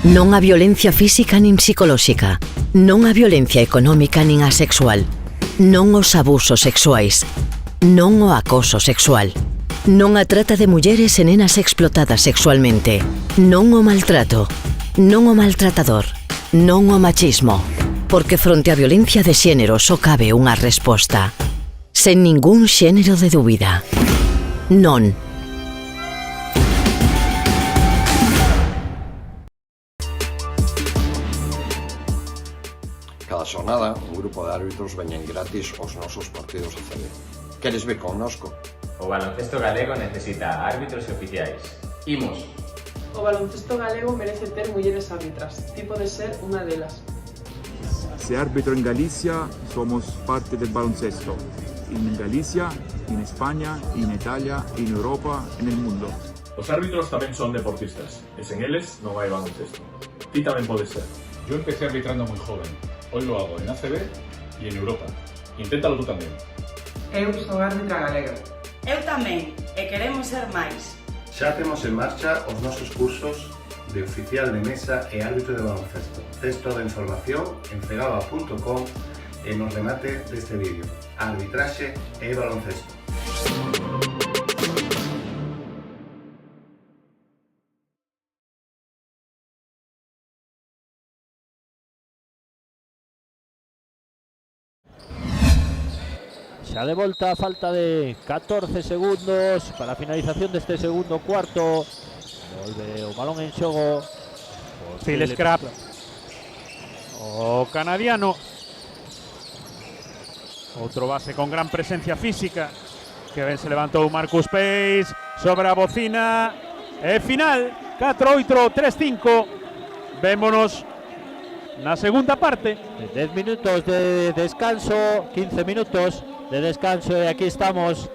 Non a violencia física nin psicolóxica, non a violencia económica nin a sexual, non os abusos sexuais, non o acoso sexual, non a trata de mulleres e nenas explotadas sexualmente, non o maltrato, non o maltratador, non o machismo, porque fronte á violencia de xénero só cabe unha resposta, sen ningún xénero de dúbida. Non. Cada xornada, un grupo de árbitros veñen gratis aos nosos partidos ACB. Queres vir connosco? O baloncesto galego necesita árbitros e oficiais. Imos! O baloncesto galego merece ter mulleres árbitras. Ti podes ser unha delas. Se árbitro en Galicia, somos parte del baloncesto. En Galicia, en España, en Italia, en Europa, en el mundo. Os árbitros tamén son deportistas, e sen eles non hai baloncesto. Ti tamén podes ser. Yo empecé arbitrando muy joven. Hoy lo hago en ACB y en Europa. Inténtalo tú también. Eu son árbitra galega. Eu tamén, e queremos ser máis. Xa temos en marcha os nosos cursos de oficial de mesa e árbitro de baloncesto. Tes toda a información en cegaba.com e nos remate deste vídeo. Arbitraxe e baloncesto. Xa de volta, falta de 14 segundos para a finalización deste segundo cuarto. Volve o balón en xogo. Phil Scrap, o canadiano. Outro base con gran presencia física. Que ben se levantou Marcus Pace. Sobre a bocina. E final, 4-8-3-5. Vémonos na segunda parte. 10 minutos de descanso, 15 minutos de descanso e aquí estamos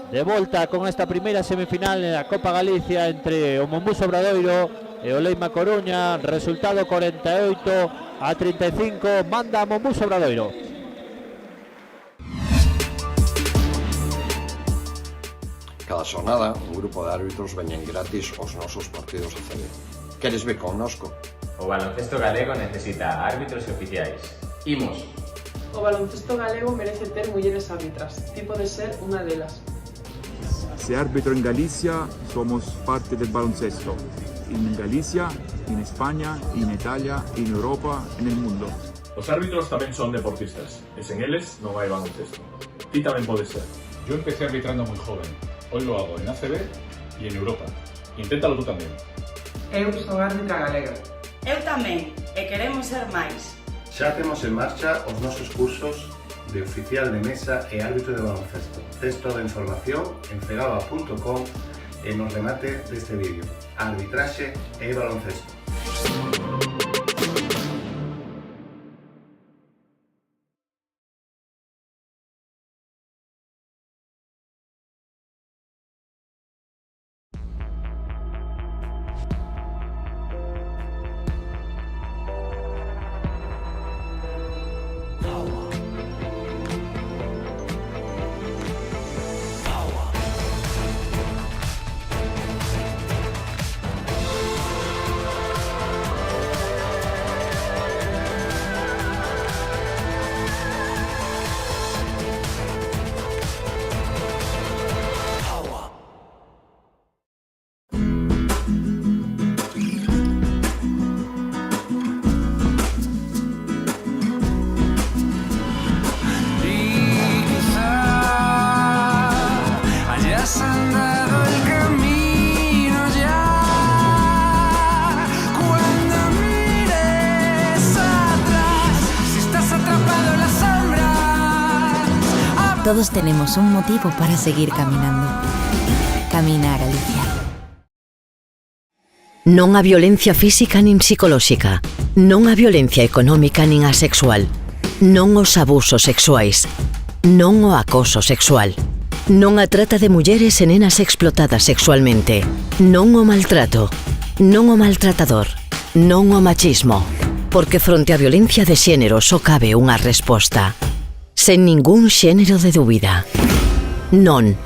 de volta con esta primeira semifinal en a Copa Galicia entre o Monbus Obradoiro e o Leima Coruña. Resultado 48-35, manda a Monbus Obradoiro. Cada xornada, un grupo de árbitros veñen gratis aos nosos partidos ACB. Queres vir connosco? O baloncesto galego necesita árbitros e oficiais. Imos! O baloncesto galego merece ter mulleres árbitras. Ti podes ser unha delas. Se árbitro en Galicia, somos parte del baloncesto. En Galicia, en España, en Italia, en Europa, en el mundo. Os árbitros tamén son deportistas, e sen eles non hai baloncesto. Ti tamén podes ser. Yo empecé arbitrando muy joven. Hoy lo hago en ACB y en Europa. Inténtalo tú también. Eu son árbitra galega. Eu tamén, e queremos ser máis. Xa temos en marcha os nosos cursos de oficial de mesa e árbitro de baloncesto. Tes toda a información en cegaba.com e nos remate deste vídeo. Arbitraxe e baloncesto. Todos tenemos un motivo para seguir caminando. Caminar, Alicia. Non a violencia física nin psicolóxica, non a violencia económica nin a sexual, non os abusos sexuais, non o acoso sexual, non a trata de mulleres e nenas explotadas sexualmente, non o maltrato, non o maltratador, non o machismo, porque fronte á violencia de xénero só cabe unha resposta. Sen ningún xénero de dúbida. Non.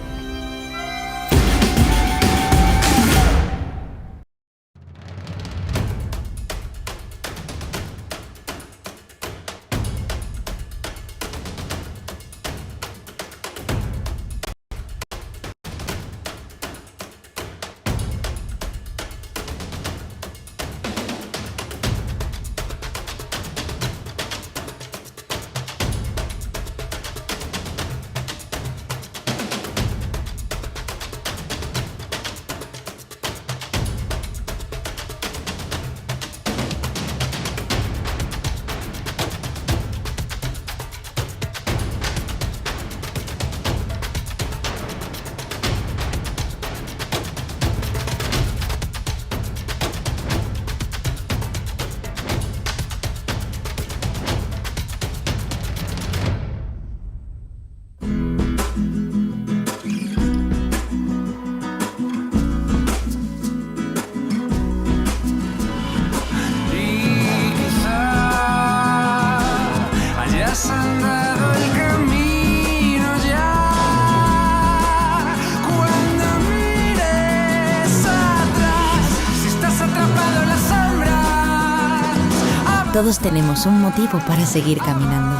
Todos tenemos un motivo para seguir caminando.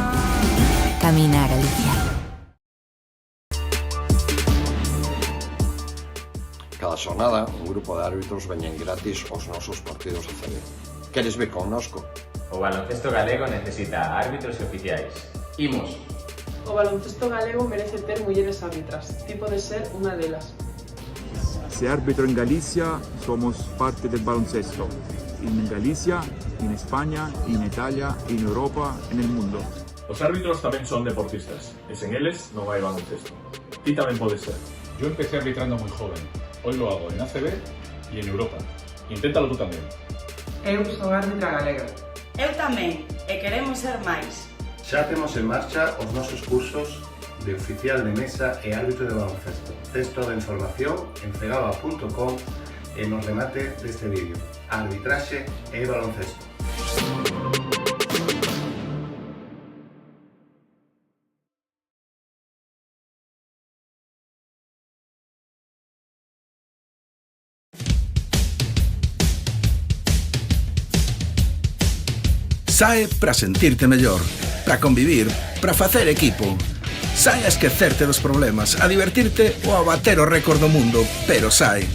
Caminar, Alicia. Cada xornada, un grupo de árbitros veñen gratis aos nosos partidos de CB. Queres ver connosco? O baloncesto galego necesita árbitros e oficiais. Imos! O baloncesto galego merece ter mulleres árbitras. Ti podes ser unha delas. Se árbitro en Galicia, somos parte del baloncesto. En Galicia, en España, en Italia, en Europa, en el mundo. Os árbitros tamén son deportistas, e sen eles non hai baloncesto. Ti tamén podes ser. Yo empecé arbitrando muy joven. Hoy lo hago en ACB y en Europa. Inténtalo tú también. Eu son árbitra galega. Eu tamén, e queremos ser máis. Xa temos en marcha os nosos cursos de oficial de mesa e árbitro de baloncesto. Tes toda a información en cegaba.com e nos remate deste vídeo. Arbitraxe e baloncesto. Sae para sentirte mellor, para convivir, para facer equipo. Sae a esquecerte dos problemas, a divertirte ou a bater o récord do mundo, pero sae.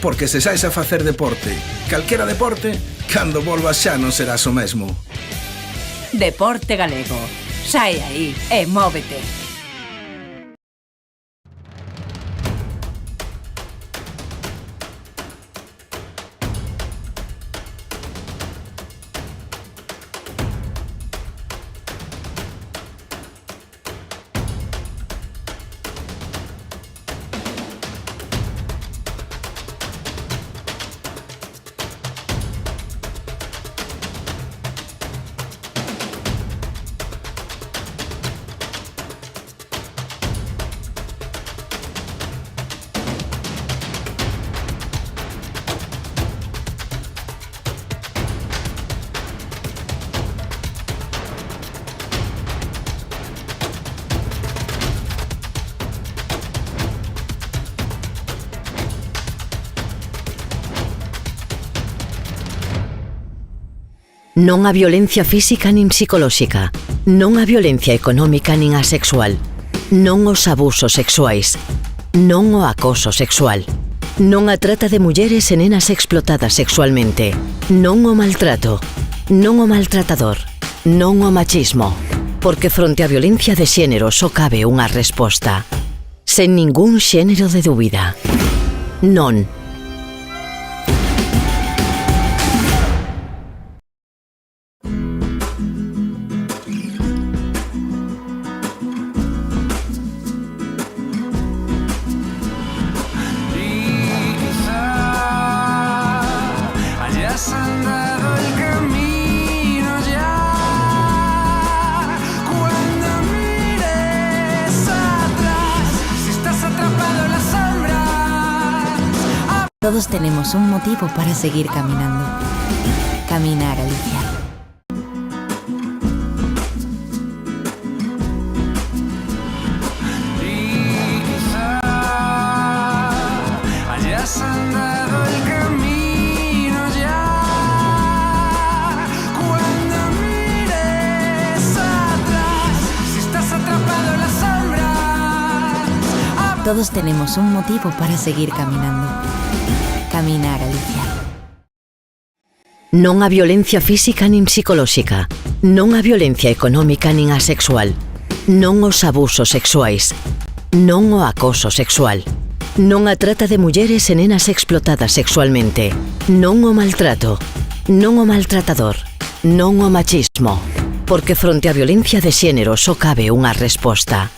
Porque se saes a facer deporte, calquera deporte, cando volvas xa non serás o mesmo. Deporte galego. Sae aí e móvete. Non a violencia física nin psicolóxica. Non a violencia económica nin a sexual. Non os abusos sexuais. Non o acoso sexual. Non a trata de mulleres e nenas explotadas sexualmente. Non o maltrato. Non o maltratador. Non o machismo. Porque fronte á violencia de xénero só cabe unha resposta. Sen ningún xénero de dúbida. Non. Todos tenemos un motivo para seguir caminando. Caminar, Alicia. Hayas andado el camino ya. Cuando mires atrás, si estás atrapado en las sombras. Todos tenemos un motivo para seguir caminando. Caminar, Alicia. Non a violencia física nin psicolóxica. Non a violencia económica nin a sexual. Non os abusos sexuais. Non o acoso sexual. Non a trata de mulleres e nenas explotadas sexualmente. Non o maltrato. Non o maltratador. Non o machismo. Porque fronte á violencia de xénero só cabe unha resposta.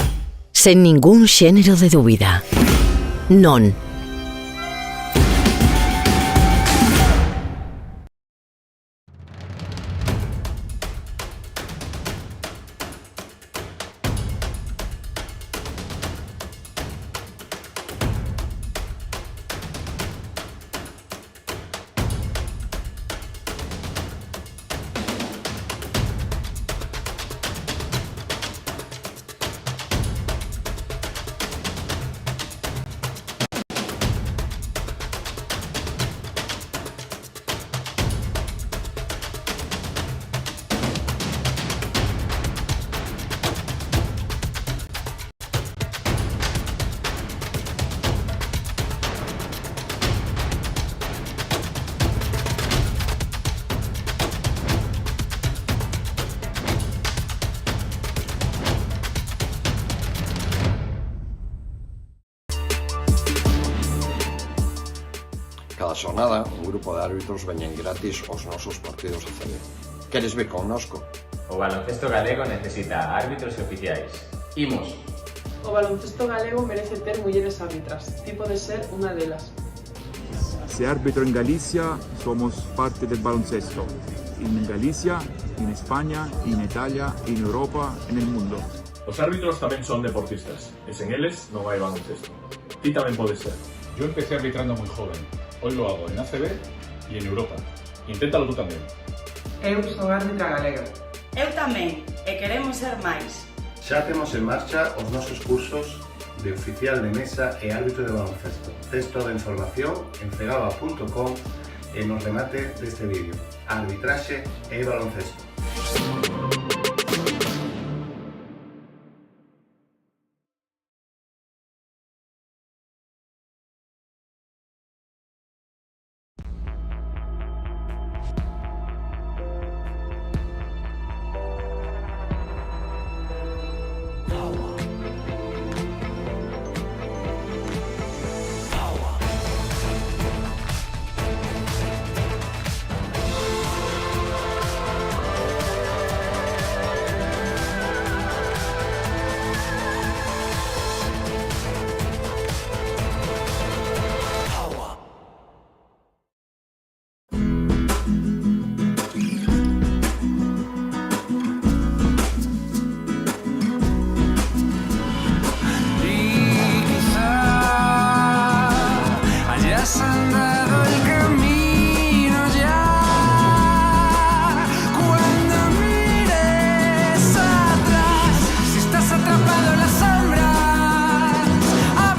Sen ningún xénero de dúbida. Non. Cada xornada, un grupo de árbitros veñen gratis aos nosos partidos de CB. Queres ver connosco? O baloncesto galego necesita árbitros oficiais. Imos! O baloncesto galego merece ter mulleres árbitras. Ti podes ser unha delas. Se árbitro en Galicia, somos parte del baloncesto. En Galicia, en España, en Italia, en Europa, en el mundo. Os árbitros tamén son deportistas, e sen eles non hai baloncesto. Ti tamén podes ser. Yo empecé arbitrando muy joven. Hoy lo hago en ACB y en Europa. Inténtalo tú también. Eu son árbitra galega. Eu tamén, e queremos ser máis. Xa temos en marcha os nosos cursos de oficial de mesa e árbitro de baloncesto. Tes toda a información en cegaba.com e nos remate deste vídeo. Arbitraxe e baloncesto.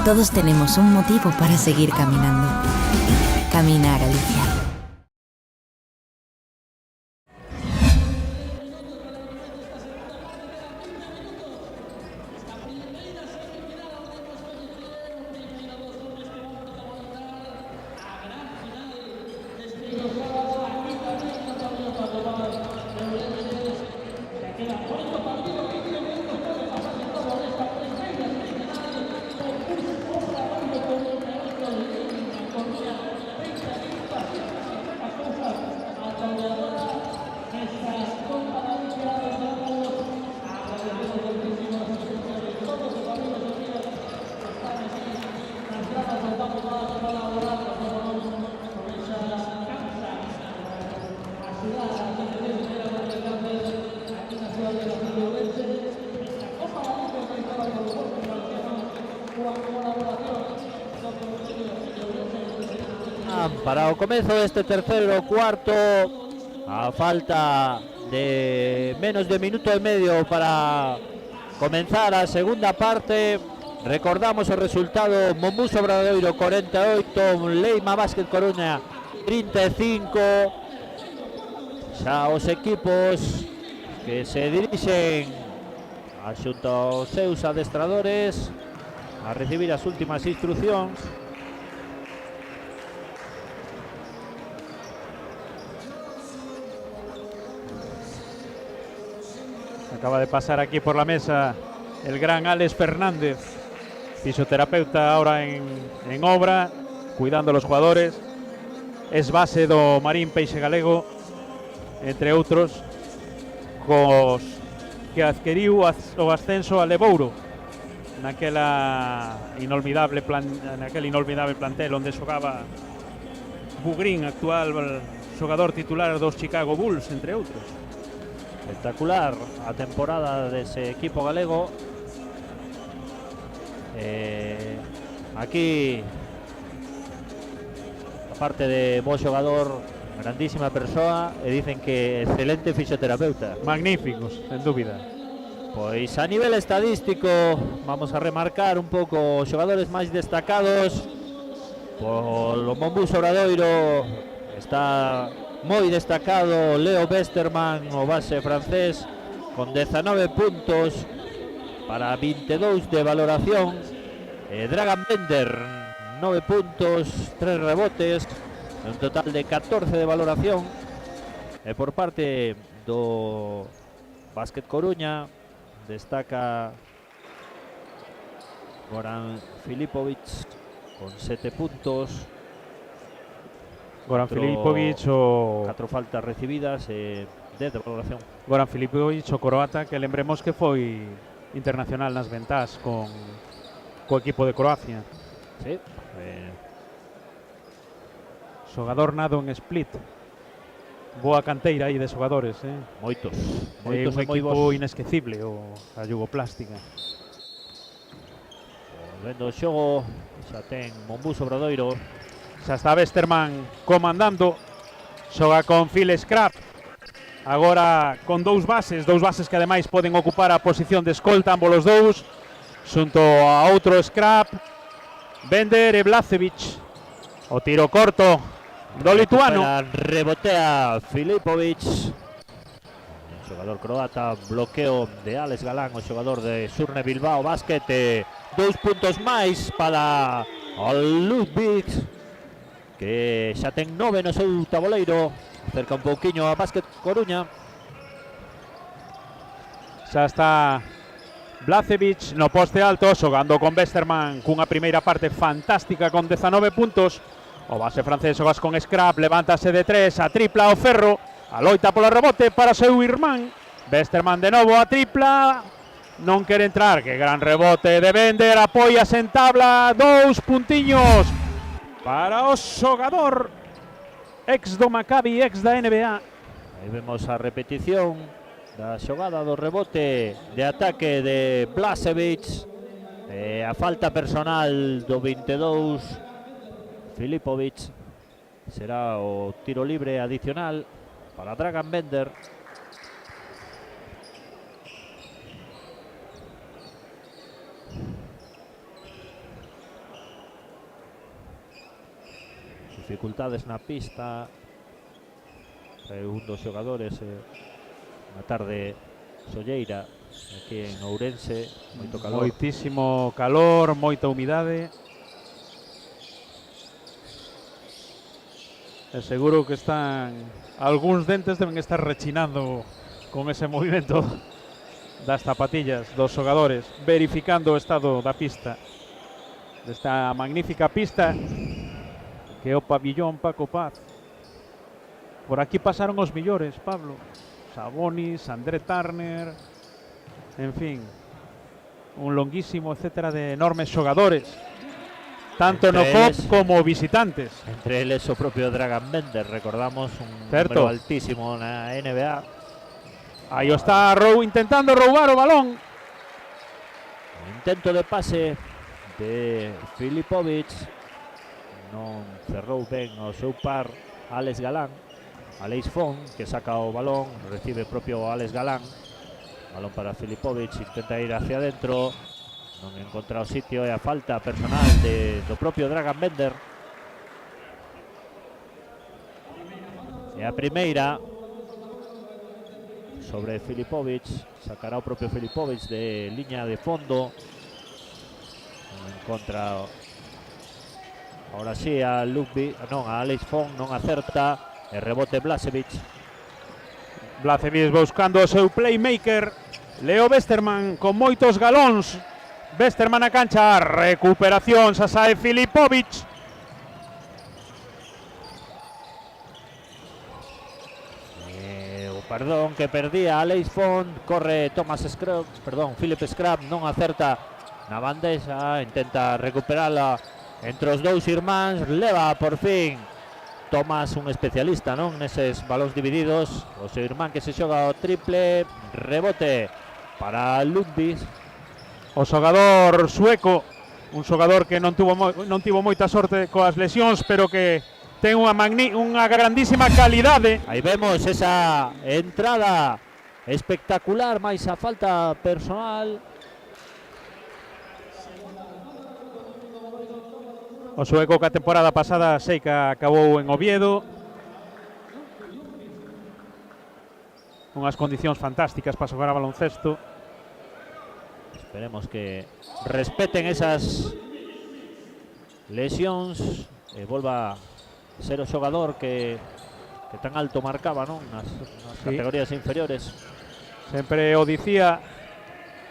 Todos tenemos un motivo para seguir caminando. Caminar, Alicia. para o comezo deste terceiro cuarto, a falta de menos de minuto e medio para comenzar a segunda parte. Recordamos o resultado: Monbús Obradoiro 48, Leima Basket Coruña 35. Xa os equipos que se dirixen xunto aos seus adestradores a recibir as últimas instruccións. Acaba de pasar aquí por la mesa el gran Alex Fernández, fisioterapeuta ahora en obra, cuidando a los jugadores. Es base do Marín Peixe Galego, entre outros, cos que adquiriu o ascenso a Lebouro naquel inolvidable plantel onde xogaba Bugrín, actual xogador titular dos Chicago Bulls, entre outros. Espectacular a temporada dese equipo galego. Aquí, aparte de bo xogador, grandísima persoa, e dicen que excelente fisioterapeuta. Magníficos, sen dúbida. Pois a nivel estadístico vamos a remarcar un pouco os xogadores máis destacados. Polo Monbús Obradoiro está moi destacado Leo Westerman, o base francés, con 19 puntos para 22 de valoración. Dragan Bender, 9 puntos, 3 rebotes, un total de 14 de valoración. E por parte do Basket Coruña destaca Goran Filipovic con 7 puntos. Goran Filipovic o 4 faltas recibidas e 10 de valoración. Goran Filipovic, o croata, que lembremos que foi internacional nas Ventás co equipo de Croacia. Sí. Xogador nado en Split. Boa canteira aí de xogadores, Moitos un e moi equipo bons. inesquecible, a Yugoplástica. Vendo o xogo, xa ten Monbús Obradoiro. Xa está Westerman comandando. Xoga con Phil Scrap. Agora con dous bases que ademais poden ocupar a posición de escolta, ambos os dous, xunto a outro Scrap, Bender e Blacevic. O tiro corto do lituano. Rebotea Filipovic, o xogador croata. Bloqueo de Alex Galán, o xogador de Surne Bilbao Basket. 2 puntos máis para o Ludwig, que xa ten 9 no seu tabuleiro. Cerca un pouquiño a Basket Coruña. Xa está Blacevic no poste alto, xogando con Westerman cunha primeira parte fantástica con 19 puntos. O base francés xogas con Scrap, levántase de 3, a tripla o Ferro, a loita polo rebote para o seu irmán. Westerman de novo a tripla, non quere entrar, que gran rebote de Bender, apóiase en tabla, 2 puntiños para o xogador ex do Maccabi, ex da NBA. Aí vemos a repetición da xogada do rebote de ataque de Blacevic, a falta personal do 22 Filipovic. Será o tiro libre adicional para Dragan Bender. Dificultades na pista, un dos xogadores, unha tarde solleira aquí en Ourense, moito calor. Moitísimo calor, moita humidade. E seguro que están, algúns dentes deben estar rechinando con ese movimento das zapatillas dos xogadores, verificando o estado da pista, desta magnífica pista que é o pabillón Paco Paz. Por aquí pasaron os millores, Pablo. Sabonis, André Turner, en fin, un longuísimo etcétera de enormes xogadores, tanto no COP como visitantes. Entre eles o propio Dragan Bender, recordamos, un número altísimo na NBA. Aí está Rowe intentando roubar o balón. Intento de pase de Filipovic. non cerrou ben o seu par Alex Galán. Alex Font, que saca o balón, recibe propio Alex Galán. Balón para Filipovic, intenta ir hacia adentro, non encontra o sitio, e a falta personal do propio Dragan Bender. E a primeira sobre Filipovic, sacará o propio Filipovic de liña de fondo. Non encontra ahora sí a Ludwig, non, a Alex Font, non acerta. E rebote Blažević. Blažević buscando o seu playmaker. Leo Westerman con moitos galóns. Westerman a cancha, recuperación, sasae Filipovic. O perdón que perdía Alex Font, corre Philip Scrap, non acerta na bandexa, intenta recuperala entre os dous irmáns, leva por fin Tomás, un especialista, non, neses balóns divididos. O seu irmán que se xoga o triple, rebote para Ludwig. O xogador sueco, un xogador que non tivo moita sorte coas lesións, pero que ten unha grandísima calidade. Aí vemos esa entrada espectacular, máis a falta personal. O sueco que a temporada pasada sei que acabou en Oviedo. Unhas condicións fantásticas para xogar a baloncesto. Esperemos que respeten esas lesións e volva a ser o xogador que tan alto marcaba, non, nas categorías inferiores. Sempre o dicía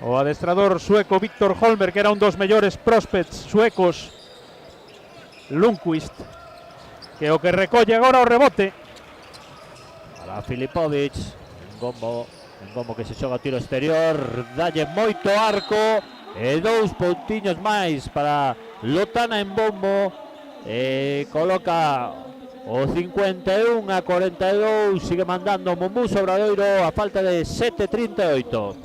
o adestrador sueco Viktor Holmberg, que era un dos mellores prospects suecos, Lundqvist, que o que recolle agora o rebote para Filipovic. En gombo que se xoga tiro exterior, dalle moito arco e 2 puntiños máis para Lotana en bombo, e coloca o 51-42, sigue mandando Mumbús Obradoiro a falta de 7:38.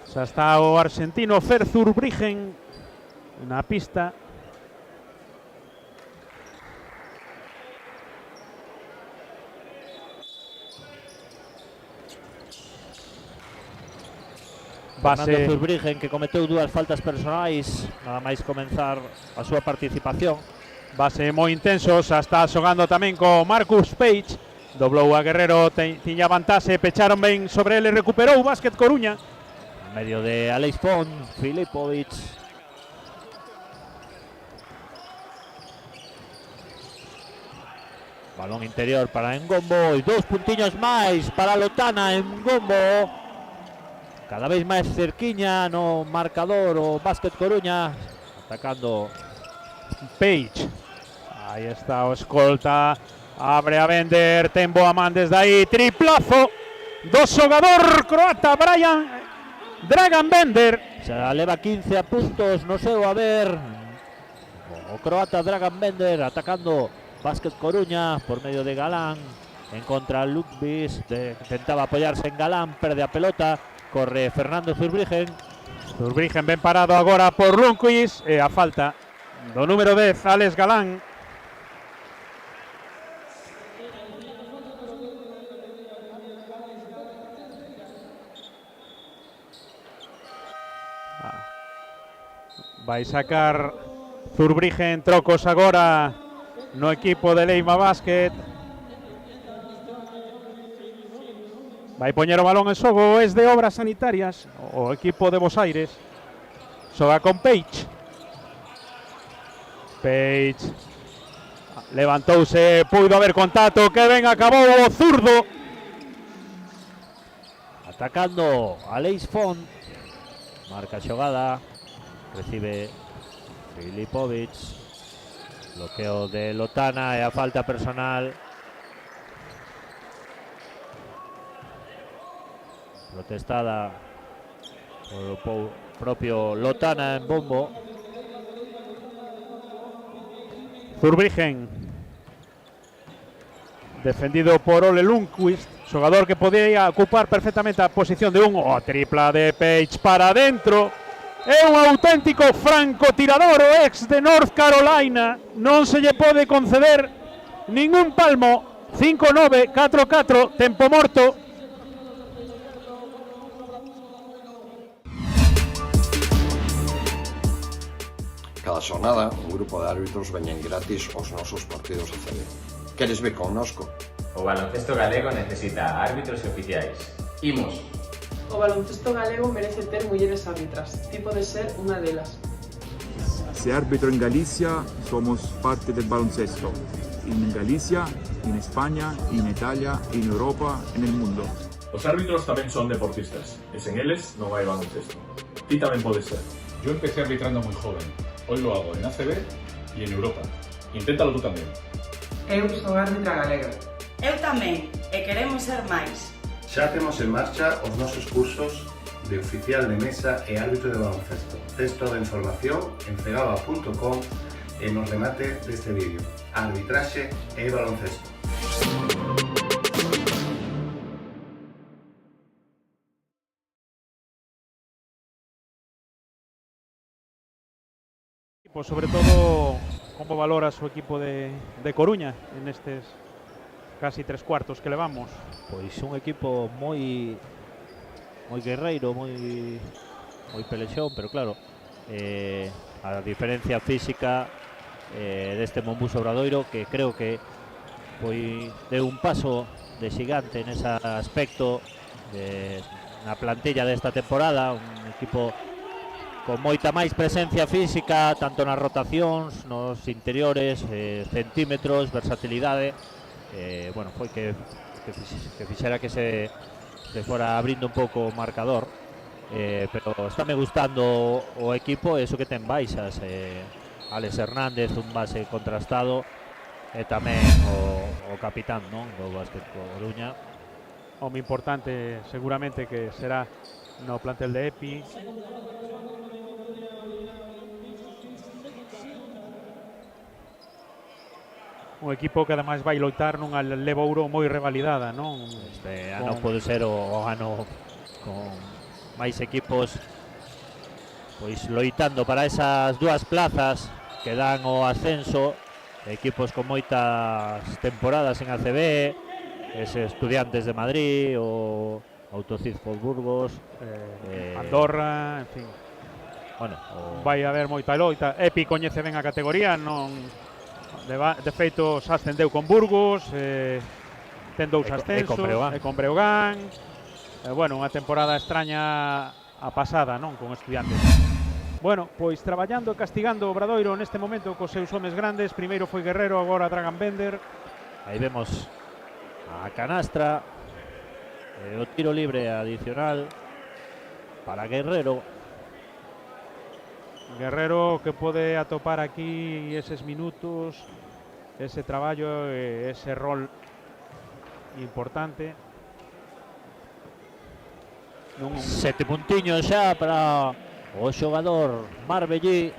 Xa está o argentino Fer Zurbriggen na pista. Fernando Zurbriggen, que cometeu 2 faltas personais nada máis comenzar a súa participación. Base moi intenso, xa está xogando tamén co Marcus Page. Doblou a Guerrero, tiña vantaxe, pecharon ben sobre ele, recuperou o Básquet Coruña. En medio de Alex Font, Filipovic. Balón interior para Ngombo e 2 puntiños máis para Lotana. Ngombo cada vez máis cerquiña no marcador o Básquet Coruña, atacando Page. Aí está o escolta, abre a Bender, ten boa man desde aí, triplazo do xogador croata Dragan Bender. Se leva 15 a puntos no seu haber o croata Dragan Bender, atacando Básquet Coruña por medio de Galán. En contra Ludwig, intentaba apoyarse en Galán, perde a pelota, corre Fernando Zurbriggen. Zurbriggen ben parado agora por Lundqvist, e a falta do número 10, Alex Galán. vai sacar Zurbriggen trocos agora no equipo de Leima Basket. Vai poñer o balón en xogo, es de Obras Sanitarias, o equipo de Bos Aires. Xoga con Page. Page levantouse, puido haber contacto, que ben acabou o zurdo. Atacando Aleix Font. Marca xogada. Recibe Filipovic. Bloqueo de Lotana e a falta personal. Protestada por o propio Lotana en bombo. Zurbriggen, defendido por Ole Lundqvist, xogador que podía ocupar perfectamente a posición de un tripla de Page para adentro. É un auténtico francotirador o ex de North Carolina, non se lle pode conceder ningún palmo. 5-9, 4-4, tempo morto. Cada xornada, un grupo de árbitros veñen gratis aos nosos partidos de CB. Queres ver connosco? O baloncesto galego necesita árbitros e oficiais. Imos. O baloncesto galego merece ter mulleres árbitras. Ti podes ser unha delas. Se árbitro en Galicia, somos parte del baloncesto. En Galicia, en España, en Italia, en Europa, en el mundo. Os árbitros tamén son deportistas, e sen eles non hai baloncesto. Ti tamén podes ser. Yo empecé arbitrando muy joven. Hoy lo hago en ACB y en Europa. Inténtalo tú también. Eu son árbitra galega. Eu tamén, e queremos ser máis. Xa temos en marcha os nosos cursos de oficial de mesa e árbitro de baloncesto. Tes toda a información en cegaba.com e nos remate deste vídeo. Arbitraxe e baloncesto. Sobre todo, como valora su equipo de Coruña en estes casi 3 cuartos que levamos? Pois un equipo moi guerreiro, moi pelexón, pero claro, a diferencia física deste Monbus Obradoiro, que creo que foi deu un paso de xigante nese aspecto na plantilla desta temporada, un equipo con moita máis presencia física, tanto nas rotacións, nos interiores, centímetros, versatilidade. Bueno, foi que fixera que se fora abrindo un pouco o marcador, pero estáme gustando o equipo, eso que ten baixas, Alex Hernández, un base contrastado, e tamén o capitán, non, do Básquet Coruña. Home importante seguramente que será no plantel de Epi. Un equipo que ademais vai loitar nunha Levouro moi revalidada, non? Este ano pode ser o ano con máis equipos pois loitando para esas dúas plazas que dan o ascenso, equipos con moitas temporadas en ACB, ese Estudiantes de Madrid, o Autocid Burgos, Andorra, en fin. Bueno, vai haber moita loita. Epi coñece ben a categoría, non... De feito, se ascendeu con Burgos, ten 2 ascensos, e con Breogán. Bueno, unha temporada extraña a pasada, non, con Estudiantes. Bueno, pois traballando e castigando o Obradoiro neste momento cos seus homes grandes. Primeiro foi Guerrero, agora Dragan Bender. Aí vemos a canastra, o tiro libre adicional para Guerrero. Guerrero que pode atopar aquí eses minutos, ese traballo, ese rol importante. 7 puntiños xa para o xogador Marbellí.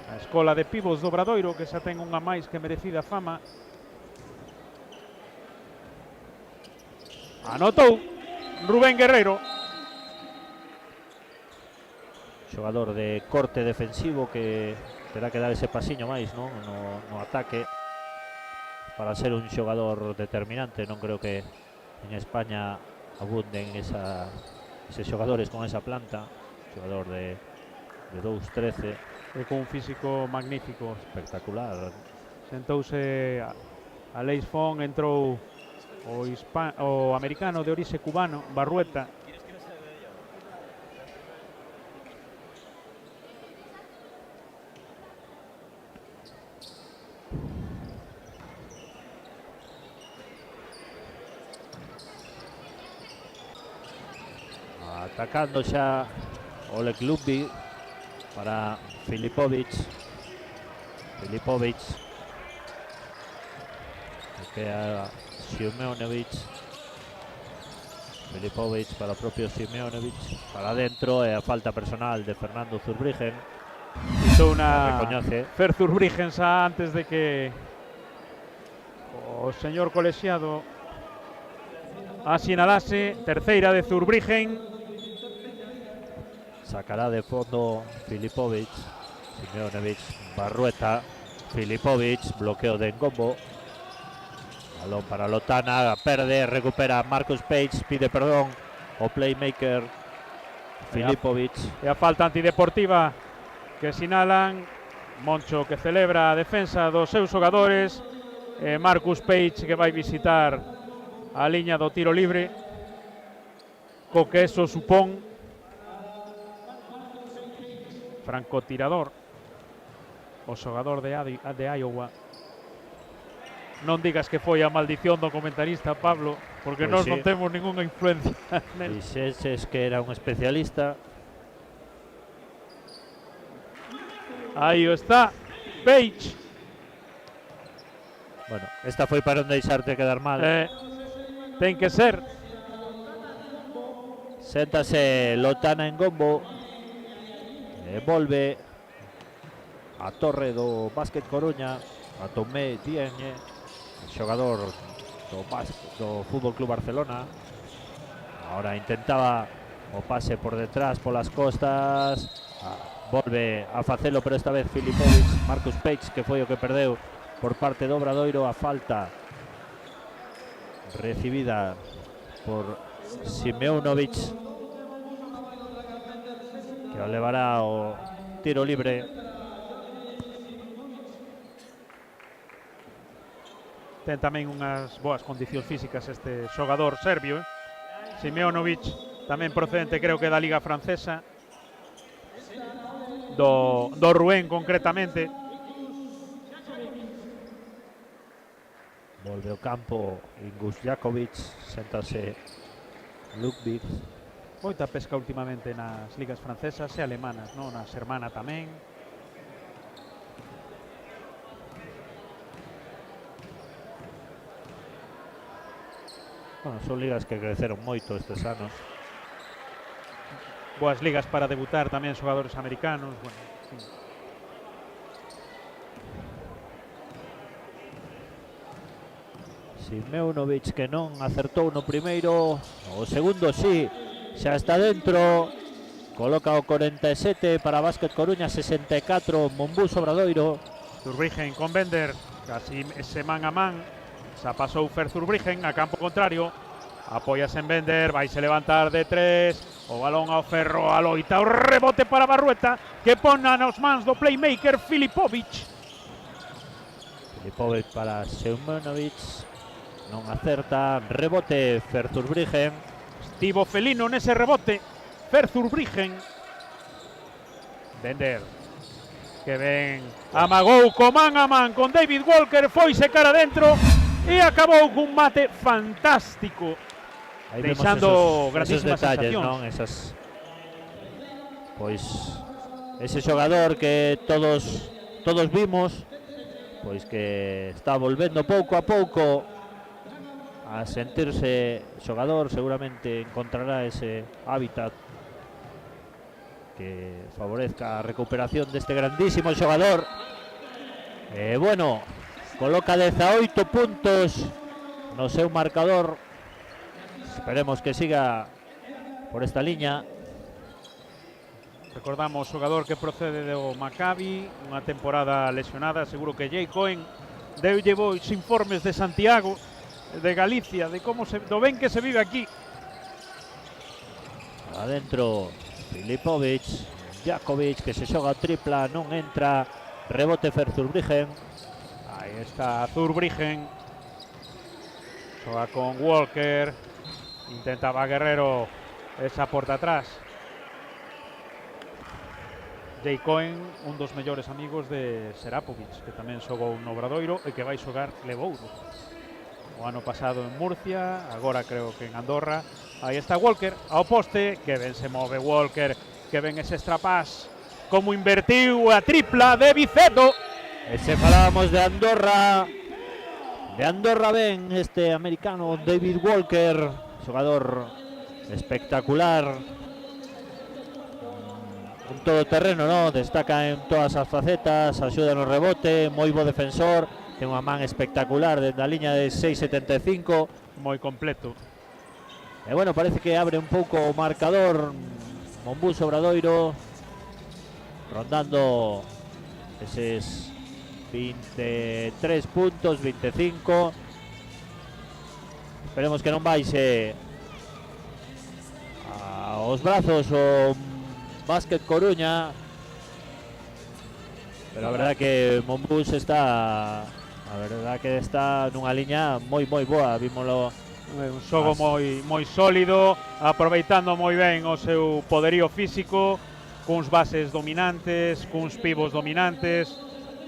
A escola de pivos do Obradoiro, que xa ten unha máis que merecida fama. Anotou Rubén Guerrero. Xogador de corte defensivo que terá que dar ese pasiño máis, non? No ataque para ser un xogador determinante. Non creo que en España abunden eses xogadores con esa planta. Xogador de de 2'13". E con un físico magnífico. Espectacular. Sentouse a Leis Fon, entrou o americano de orixe cubano, Barrueta. Atacando xa Oleg Lubby para Filipovic. Que a Simeonovic. Filipovic para o propio Simeonovic. Para adentro e a falta personal de Fernando Zurbriggen. Hizo una recoñece. Fer Zurbriggen xa antes de que o señor colexiado asinalase. Terceira de Zurbriggen. Sacará de fondo Filipovic. Simeonovic, Barrueta. Filipovic, bloqueo de Ngombo. Balón para Lotana, perde, recupera Marcus Page, pide perdón o playmaker Filipovic. E a falta antideportiva que sinalan. Moncho que celebra a defensa dos seus xogadores. Marcus Page que vai visitar a liña do tiro libre, co que eso supón francotirador o xogador de Iowa. Non digas que foi a maldición do comentarista, Pablo, porque Pois nós sí. non temos ninguna influencia nel. Dixeses que era un especialista. Aí está, Page. Bueno, esta foi para non deixarte quedar mal. Ten que ser. Séntase Lotana en Ngombo. E volve a torre do Básquet Coruña, a Tomé Diagne, xogador do Fútbol Club Barcelona. Ahora intentaba o pase por detrás, polas costas. Volve a facelo, pero esta vez Filipovic. Marcus Page, que foi o que perdeu por parte do Obradoiro. A falta recibida por Simeonovic, que o levará o tiro libre. Ten tamén unhas boas condicións físicas este xogador serbio. Simeonovic, tamén procedente creo que da Liga Francesa, do Rouen concretamente. Volve ao campo Ingus Jakovic, séntase Lubby. Moita pesca últimamente nas ligas francesas e alemanas, non? Nas hermana tamén. Bueno, son ligas que creceron moito estes anos. Boas ligas para debutar tamén xogadores americanos. Bueno, sí. Simeonovic, que non acertou no primeiro, o segundo sí, xa está dentro. Coloca o 47 para Básquet Coruña, 64 Monbus Obradoiro. Zurbriggen con Bender, casi ese man a man. Xa pasou Fer Zurbriggen a campo contrario. Apóiase en Bender, vaise levantar de tres. O balón ao ferro, a loita, o rebote para Barrueta, que pon nas mans do playmaker Filipovic. Filipovic para Simeonovic, non acerta, rebote Fer Zurbriggen. Estivo Felino nese rebote, Fer Zurbriggen. Bender, que ven, amagou co man a man con David Walker, foise cara adentro e acabou cun mate fantástico. Aí deixando grandísimas detalles, sensacións. non? Pois ese xogador que todos vimos, pois que está volvendo pouco a pouco a sentirse xogador, seguramente encontrará ese hábitat que favorezca a recuperación deste grandísimo xogador. Bueno, coloca 18 puntos no seu marcador. Esperemos que siga por esta liña. Recordamos xogador que procede do Maccabi, unha temporada lesionada. Seguro que Jay Cohen deulle os informes de Santiago, de Galicia, de como do ben que se vive aquí. Adentro Filipovic, Jakovic, que se xoga tripla, non entra, rebote Fer Zurbriggen. Ahí está Zurbriggen. Xoga con Walker. Intentaba Guerrero esa porta atrás. Jay Cohen, un dos mellores amigos de Serapovic, que tamén xogou no Obradoiro e que vai xogar Lebouro. O ano pasado en Murcia, agora creo que en Andorra. Aí está Walker, ao poste, que ben se move Walker, que ven ese estrapás, como invertiu a tripla de Vicedo. E se falábamos de Andorra ben este americano David Walker, xogador espectacular, un todoterreno, ¿no? Destaca en todas as facetas, axuda no rebote, moi bo defensor, ten unha man espectacular desde a liña de 6,75, moi completo. E bueno, parece que abre un pouco o marcador Monbus Obradoiro, rondando eses 23 puntos, 25. Esperemos que non baixe aos brazos o Básquet Coruña, pero a verdade que Monbus está nunha liña moi boa, vímolo. Un xogo moi sólido, aproveitando moi ben o seu poderío físico, cuns bases dominantes, cuns pivos dominantes,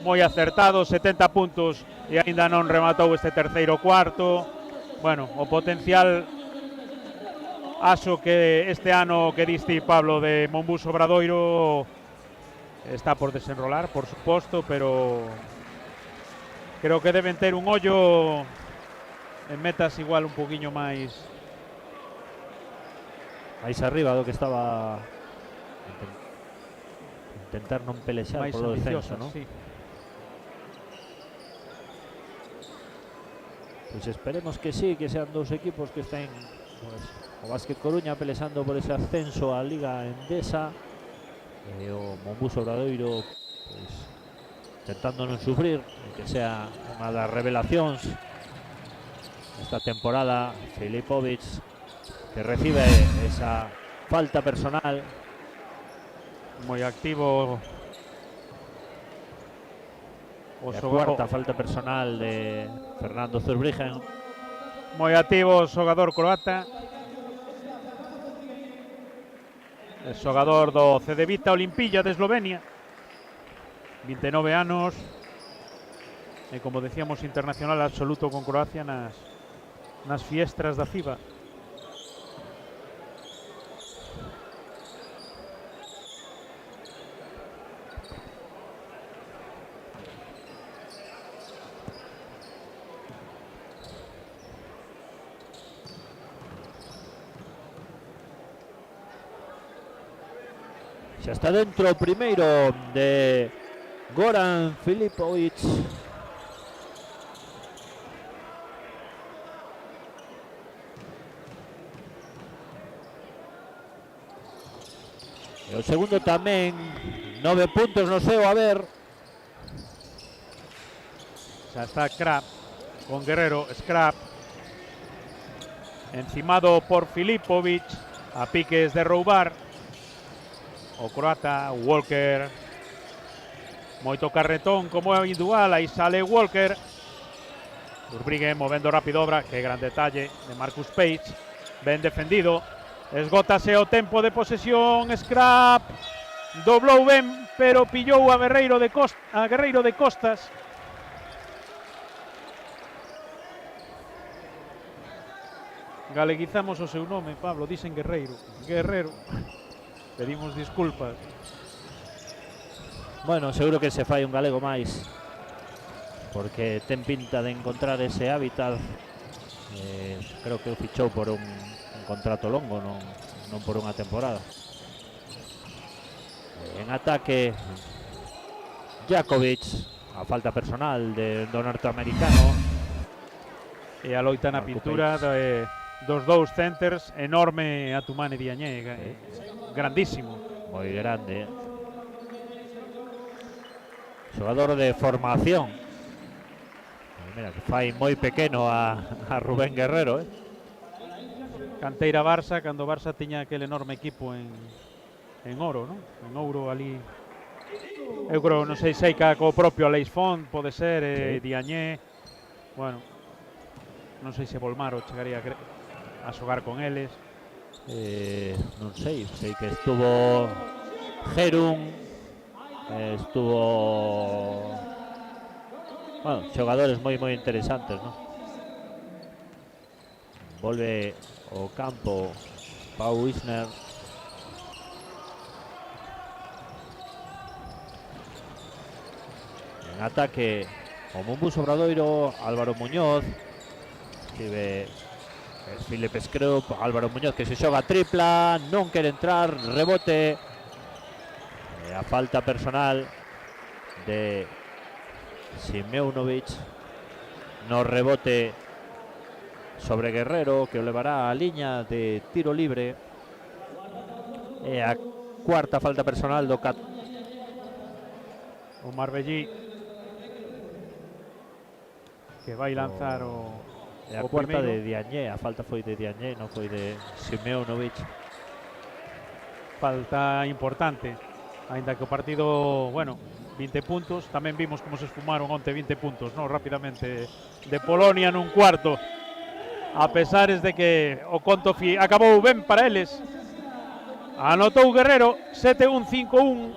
moi acertado, 70 puntos e aínda non rematou este terceiro cuarto. Bueno, o potencial aso que este ano que diste, Pablo, de Monbus Obradoiro está por desenrolar, por suposto, pero creo que deben ter un ollo en metas igual un poquinho máis arriba do que estaba, intentar non pelexar polo descenso, ¿no? Sí. Pues esperemos que sí, que sean dous equipos que estén, pues, o Básquet Coruña pelexando por ese ascenso á Liga Endesa e o Monbus Obradoiro pues, intentando non sufrir, que sea unha das revelacións esta temporada. Filipovic, que recibe esa falta personal, moi activo. A cuarta falta personal de Fernando Zurbriggen. Moi activo o xogador croata. El xogador do Cedevita Olimpija de Eslovenia. 29 anos. E como decíamos, internacional absoluto con Croacia nas fiestras da FIBA. Xa está dentro o primeiro de Goran Filipovic. E o segundo tamén, 9 puntos no seu, a ver. Xa está Krab con Guerrero, Scrap. Encimado por Filipovic, a piques de roubar. O croata, Walker. Moito carretón como é habitual, aí sale Walker. Zurbriggen movendo rápido obra, que gran detalle de Marcus Page. Ben defendido. Esgótase o tempo de posesión, Scrap. Doblou ben, pero pillou a Guerreiro de Costas. Galeguizamos o seu nome, Pablo, dicen Guerreiro. Guerrero. Pedimos disculpas. Bueno, seguro que se fai un galego máis, porque ten pinta de encontrar ese hábitat. Creo que o fichou por un contrato longo, non por unha temporada. En ataque, Jakovic, a falta personal do norteamericano. E a loita na pintura dos dous centers, enorme Atumane Diagne, grandísimo. Moi grande. Xogador de formación. Mira, que fai moi pequeno a Rubén Guerrero, Canteira Barça, cando Barça tiña aquel enorme equipo en en ouro, non? En ouro ali. Eu creo, non sei se co propio Aleix Font, pode ser, Diagne. Bueno, non sei se Volmaro chegaría a xogar con eles. Non sei que estuvo Gerun, estuvo, bueno, xogadores moi interesantes, non? Volve ao campo Pau Wisner. En ataque o Mumbus Obradoiro, Álvaro Muñoz, escribe Philip Scrup, Álvaro Muñoz que se xoga tripla, non quere entrar, rebote, a falta personal de Simeunovic no rebote sobre Guerrero, que o levará a liña de tiro libre. E a cuarta falta personal do o Marbellí, que vai lanzar o cuarta de Diagne. A falta foi de Diagne, non foi de Simeunovic. Falta importante, ainda que o partido, bueno, 20 puntos, tamén vimos como se esfumaron onte 20 puntos, no, rápidamente, de Polonia nun cuarto, a pesares de que o conto acabou ben para eles. Anotou Guerrero, 7-1, 5-1,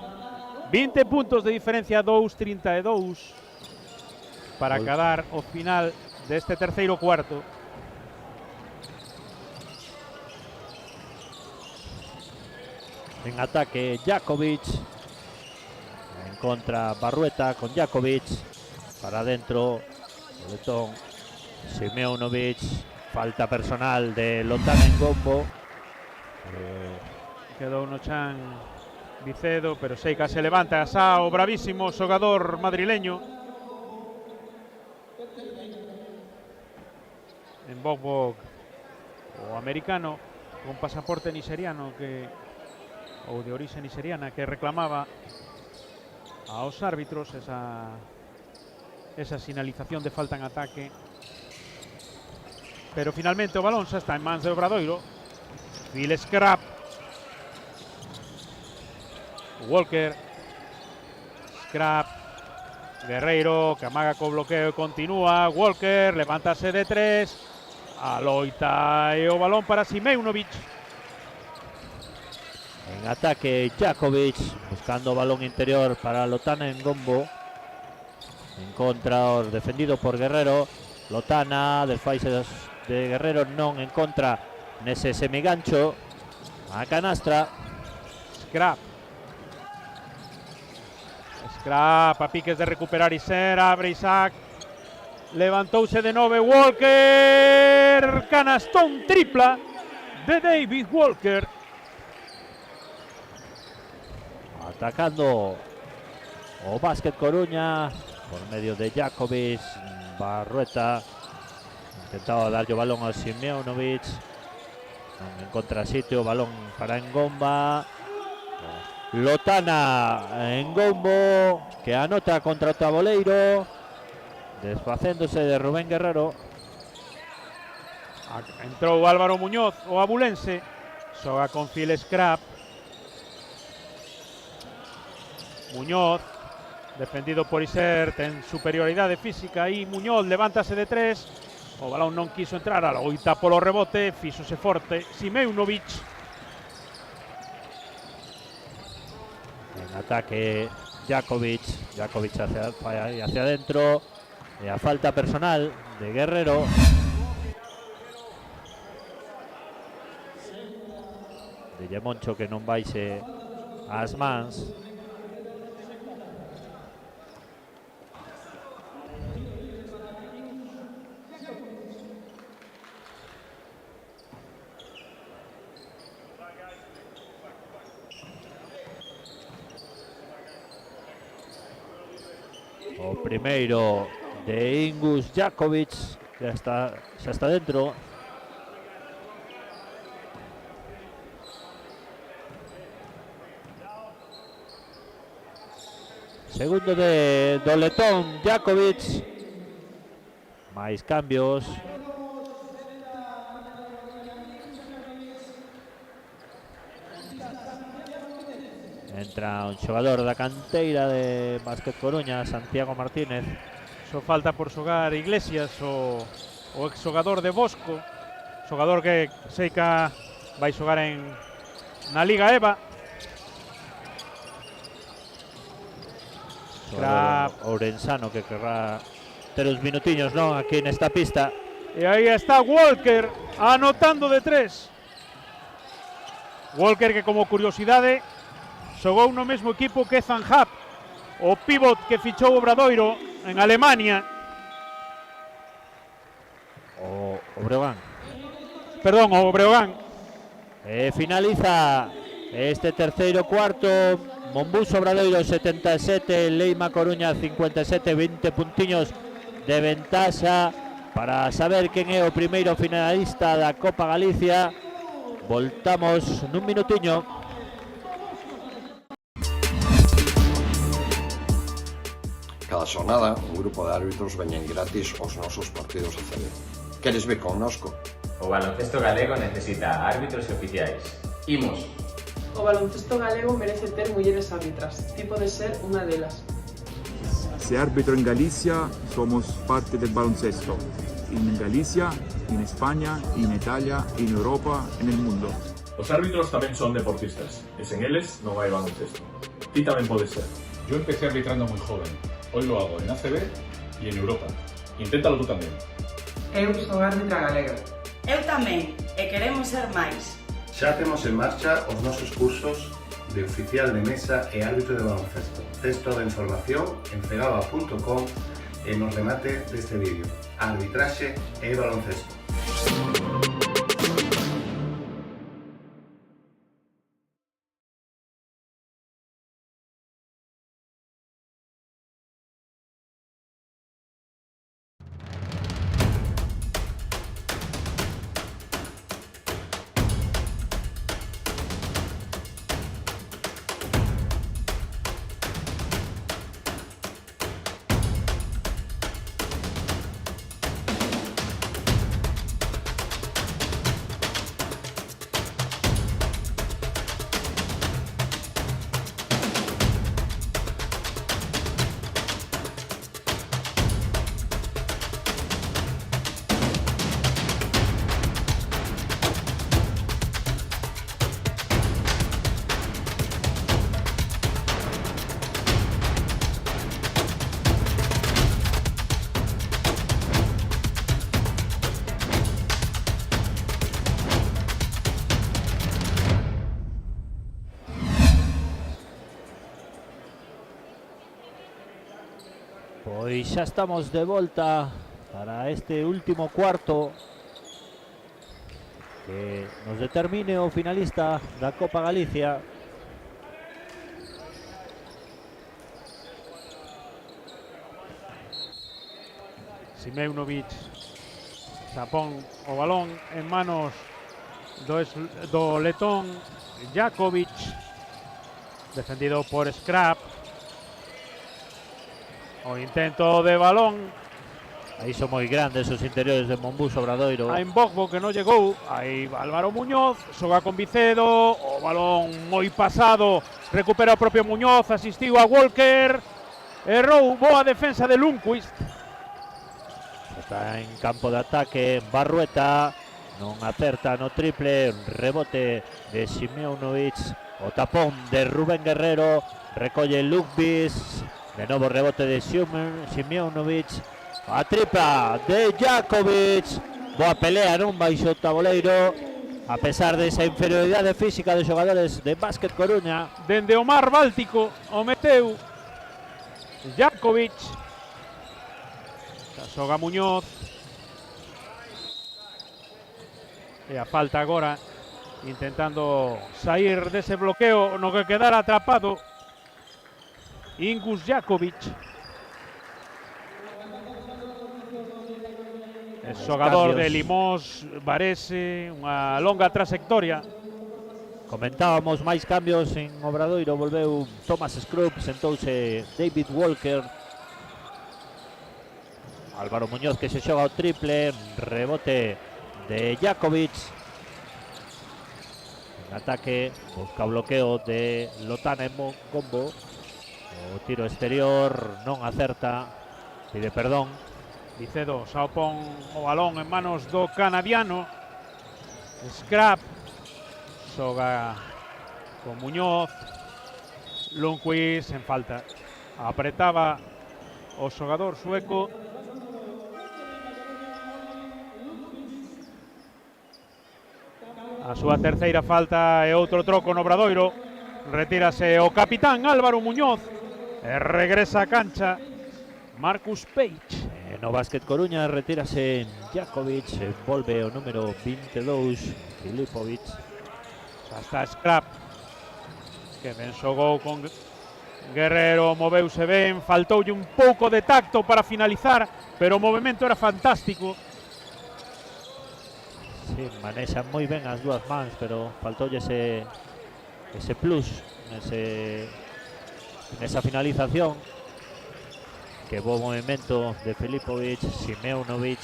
20 puntos de diferencia, 2-32 para cadar o final deste terceiro cuarto. En ataque Jakovic, en contra Barrueta con Jakovic, para adentro Letón, Simeunovic, falta personal de Lotanen Gombo. Quedou no chan Vicedo, pero Seica se levanta, xa o bravísimo xogador madrileño. En Bogbog, o americano con pasaporte nigeriano ou de orixe nigeriana, que reclamaba aos árbitros esa sinalización de falta en ataque. Pero finalmente o balón xa está en mans de Obradoiro. Phil Scrap, Walker, Scrap, Guerreiro, que amaga co bloqueo e continúa. Walker, levántase de 3, a loita e o balón para Simeunovic. En ataque Jakovic, buscando o balón interior para Lotanen Gombo. En contra, defendido por Guerrero. Lotana, desfaise de Guerrero, non en contra nese semigancho. A canastra. Scrap, a piques de recuperar Iser, abre Isaac, levantouse de 9 Walker, canastón tripla de David Walker. Atacando o Básquet Coruña por medio de Jakovic. Barrueta intentaba darlle o balón a Simeunovic, non encontra sitio, balón para Ngomba. Lotana Ngombo, que anota contra o Taboleiro, desfacéndose de Rubén Guerrero. Entrou Álvaro Muñoz, o abulense, xoga con Phil Scrap. Muñoz, defendido por Iser, ten superioridade física e Muñoz levántase de 3, o balón non quiso entrar, a loita polo rebote, fíxose forte Simeunovic. En ataque Jakovic hacia adentro, e a falta personal de Guerrero. De Yemoncho, que non baixe as mans. O primeiro de Ingus Jakovic, que xa está dentro. Segundo de Doletón Jakovic. Máis cambios. Entra un xogador da canteira de Básquet Coruña, Santiago Martínez. Só falta por xogar Iglesias, o exxogador de Bosco, xogador que sei que vai xogar na Liga EVA. Xogador ourensano que querrá ter os minutiños, non, aquí nesta pista. E aí está Walker anotando de 3. Walker que, como curiosidade, xogou no mesmo equipo que Ethan Happ, o pívot que fichou o Obradoiro en Alemania. O Breogán. Perdón, o Breogán. Finaliza este terceiro cuarto. Monbus Obradoiro 77, Leima Coruña 57, 20 puntiños de ventaxa para saber quen é o primeiro finalista da Copa Galicia. Voltamos nun minutiño. Cada xornada, un grupo de árbitros veñen gratis aos nosos partidos de CB. Queres ver connosco? O baloncesto galego necesita árbitros e oficiais. Imos. O baloncesto galego merece ter mulleres árbitras. Ti podes ser unha delas. Se árbitro en Galicia, somos parte del baloncesto. En Galicia, en España, en Italia, en Europa, en el mundo. Os árbitros tamén son deportistas, e sen eles non hai baloncesto. Ti tamén podes ser. Yo empecé arbitrando muy joven. Hoy lo hago en ACB y en Europa. Inténtalo tú también. Eu son árbitra galega. Eu tamén, e queremos ser máis. Xa temos en marcha os nosos cursos de oficial de mesa e árbitro de baloncesto. Tes toda a información en cegaba.com e nos remate deste vídeo. Arbitraxe e baloncesto. Pois xa estamos de volta para este último cuarto que nos determine o finalista da Copa Galicia. Simeunovic zapón o balón en manos do letón Jakovic, defendido por Scrap. O intento de balón. Aí son moi grandes os interiores de Monbus Obradoiro. Hai Bogbo que non chegou. Aí Álvaro Muñoz, xoga con Vicedo. O balón moi pasado. Recupera o propio Muñoz, asistiu a Walker. Errou, boa defensa de Lundqvist. Está en campo de ataque Barrueta. Non acerta no triple. Rebote de Simeunovic. O tapón de Rubén Guerrero. Recolle Lundqvist. De novo rebote de Simeunovic. A tripla de Jakovic. Boa pelea nun baixo o tabuleiro. A pesar desa inferioridade física de xogadores de Básquet Coruña. Dende o mar Báltico o meteu Jakovic. Xoga Muñoz. E a falta agora intentando sair dese bloqueo no que quedara atrapado Ingus Jakovic. É xogador de Limós, Varese, unha longa trayectoria. Comentábamos máis cambios en Obradoiro. Volveu Thomas Scrub, sentouse David Walker. Álvaro Muñoz que se xoga o triple. Rebote de Jakovic. En ataque, busca o bloqueo de Lotana en combo. O tiro exterior, non acerta, pide perdón. Vicedo xa opón o balón en manos do canadiano. Scrap xoga con Muñoz. Lundqvist en falta. Apretaba o xogador sueco. A súa terceira falta e outro troco no Obradoiro. Retírase o capitán Álvaro Muñoz e regresa a cancha Marcus Page. No Básquet Coruña retírase Jakovic, volve o número 22 Filipovic. Xa está Scrap, que ben xogou con Guerrero, moveuse ben, faltoulle un pouco de tacto para finalizar, pero o movimento era fantástico. Sí, manexan moi ben as dúas mans, pero faltoulle ese plus nesa finalización. Que bo movimento de Filipovic, Simeunovic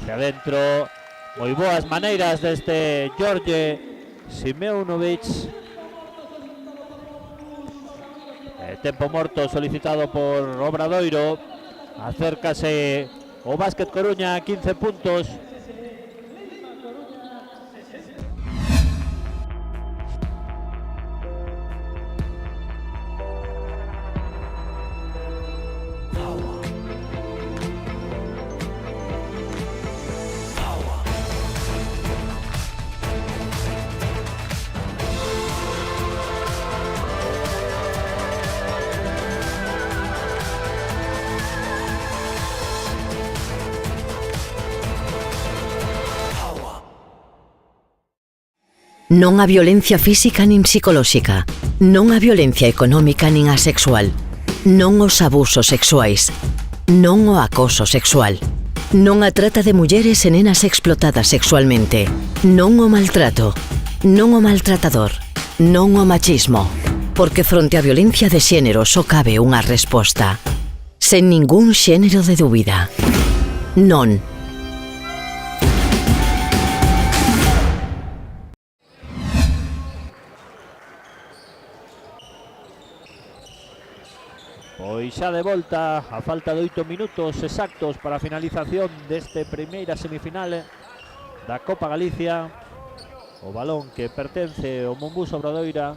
hacia adentro, moi boas maneiras deste George Simeunovic. Tempo morto solicitado por Obradoiro, acércase o Básquet Coruña, 15 puntos. Non a violencia física nin psicolóxica, non a violencia económica nin a sexual, non os abusos sexuais, non o acoso sexual, non a trata de mulleres e nenas explotadas sexualmente, non o maltrato, non o maltratador, non o machismo, porque fronte á violencia de xénero só cabe unha resposta, sen ningún xénero de dúbida. Non. Pois xa de volta, a falta de 8 minutos exactos para a finalización deste primeira semifinal da Copa Galicia. O balón que pertence ao Monbus Obradoira.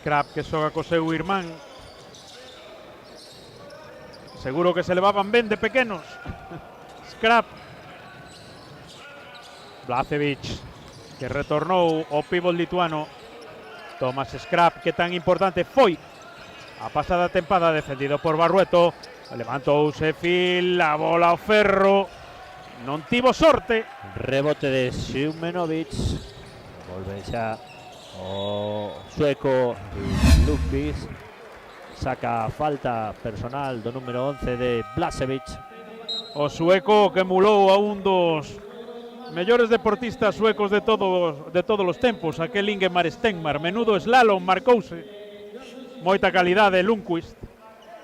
Scrap que xoga co seu irmán. Seguro que se levaban ben de pequenos. Scrap. Blacevic, que retornou ao pívot lituano. Tomás Scrap, que tan importante foi a pasada tempada, defendido por Barrueto. Levantouse Phil, a bola ao ferro, non tivo sorte. Rebote de Simeunovic. Volve xa o sueco Lundqvist. Saca falta personal do número 11 de Blacevic. O sueco que emulou a un dos mellores deportistas suecos de todos os tempos, aquel Ingemar Stenmark. Menudo slalom marcouse. Moita calidade Lundqvist.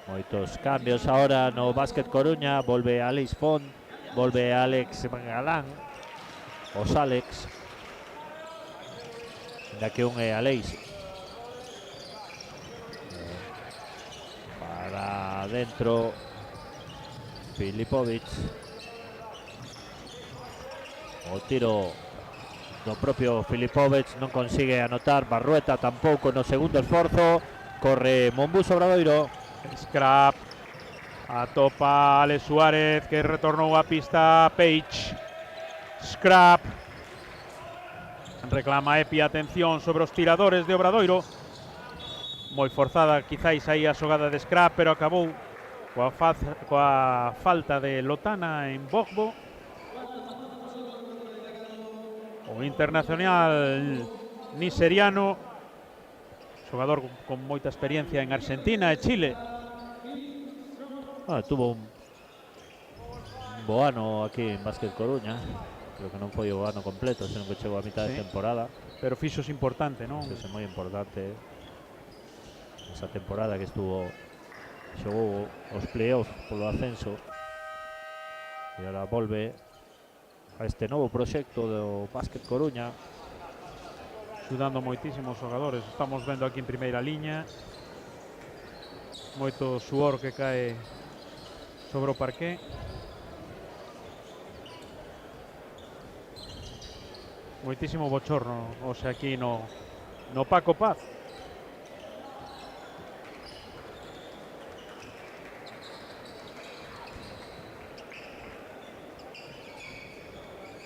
Moitos cambios ahora no Básquet Coruña. Volve Alex Font, volve Alex Galán. Os Alex. Ainda que un é Alex. Para dentro Filipovic. O tiro do propio Filipovic non consigue anotar. Barrueta tampouco no segundo esforzo. Corre Monbus Obradoiro. Scrap atopa Alex Suárez, que retornou a pista Page. Scrap reclama Epi atención sobre os tiradores de Obradoiro. Moi forzada quizáis aí a xogada de Scrap, pero acabou coa falta de Lotana en Bogbo. O internacional nigeriano, xogador con moita experiencia en Argentina e Chile. Tuvo un bo ano aquí en Básquet Coruña. Creo que non foi o ano completo, senón que chegou a mitad de temporada. Pero fixos importante, non? Fixos moi importante esa temporada que estuvo xogou os playoffs polo ascenso e agora volve a este novo proxecto do Básquet Coruña, axudando moitísimos xogadores. Estamos vendo aquí en primeira liña moito suor que cae sobre o parqué. Moitísimo bochorno hoxe aquí no Paco Paz.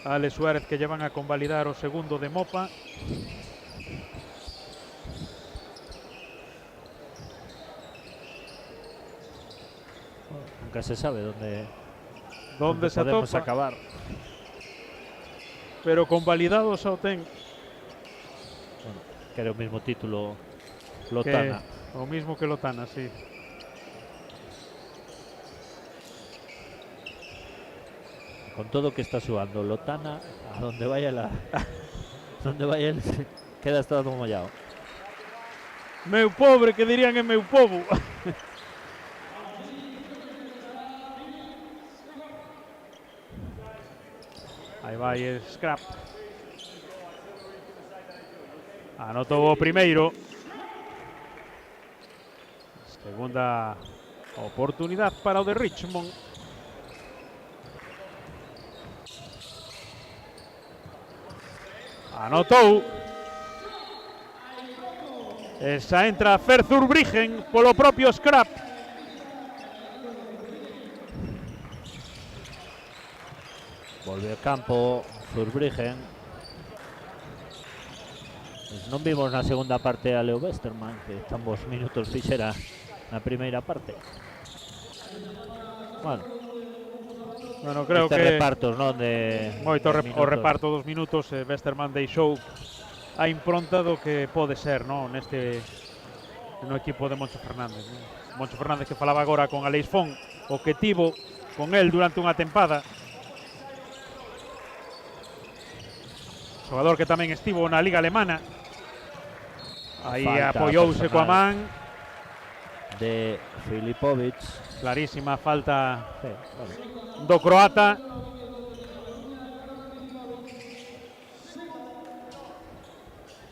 A Alex Suárez que llevan a convalidar o segundo de Mopa. Nunca se sabe Donde se podemos atopa, acabar. pero convalidado xa o ten. Bueno, que era o mismo título Lotana. O mismo que Lotana, sí. Con todo que está xugando Lotana, a donde vaya donde vaya él, queda todo mollado. Meu pobre, que dirían en meu povo. Aí vai Scrap. Anotou o primeiro. Segunda oportunidade para o de Richmond. Anotou. Esa entra Fer Zurbriggen polo propio Scrap. Volve ao campo Zurbriggen. Non vimos na segunda parte a Leo Westerman, que ambos minutos fixera na primeira parte. Bueno, creo que repartos, non, de moito de o reparto dos minutos. Westerman deixou a impronta do que pode ser, non, no equipo de Moncho Fernández. Moncho Fernández que falaba agora con Aleix Font, o que tivo con el durante unha tempada. Xogador que tamén estivo na Liga Alemana. Aí apoiouse coa man de Filipovic. Clarísima falta do croata.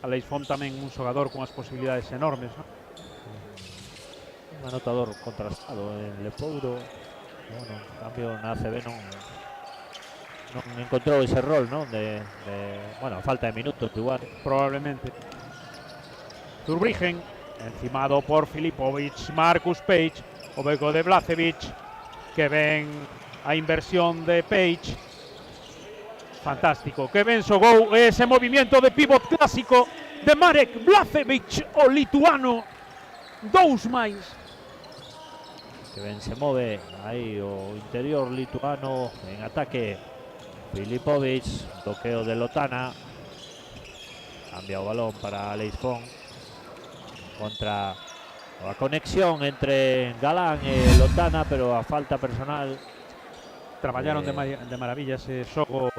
Aleix Font tamén un xogador con as posibilidades enormes, non? Un anotador contrastado en Lepouro. Bueno, en cambio na ACB non encontrou ese rol, non? Bueno, falta de minutos igual. Probablemente. Zurbriggen, encimado por Filipovic, Marcus Page, o beco de Blacevic, que ven a inversión de Page. Fantástico, que ben xogou ese movimiento de pivot clásico de Marek Blacevic, o lituano. 2 máis. Que ben se move aí o interior lituano en ataque. Filipovic, toqueo de Lotana. Cambia o balón para Aleix Font. Contra a conexión entre Galán e Lotana, pero a falta personal. Traballaron de maravilla ese xogo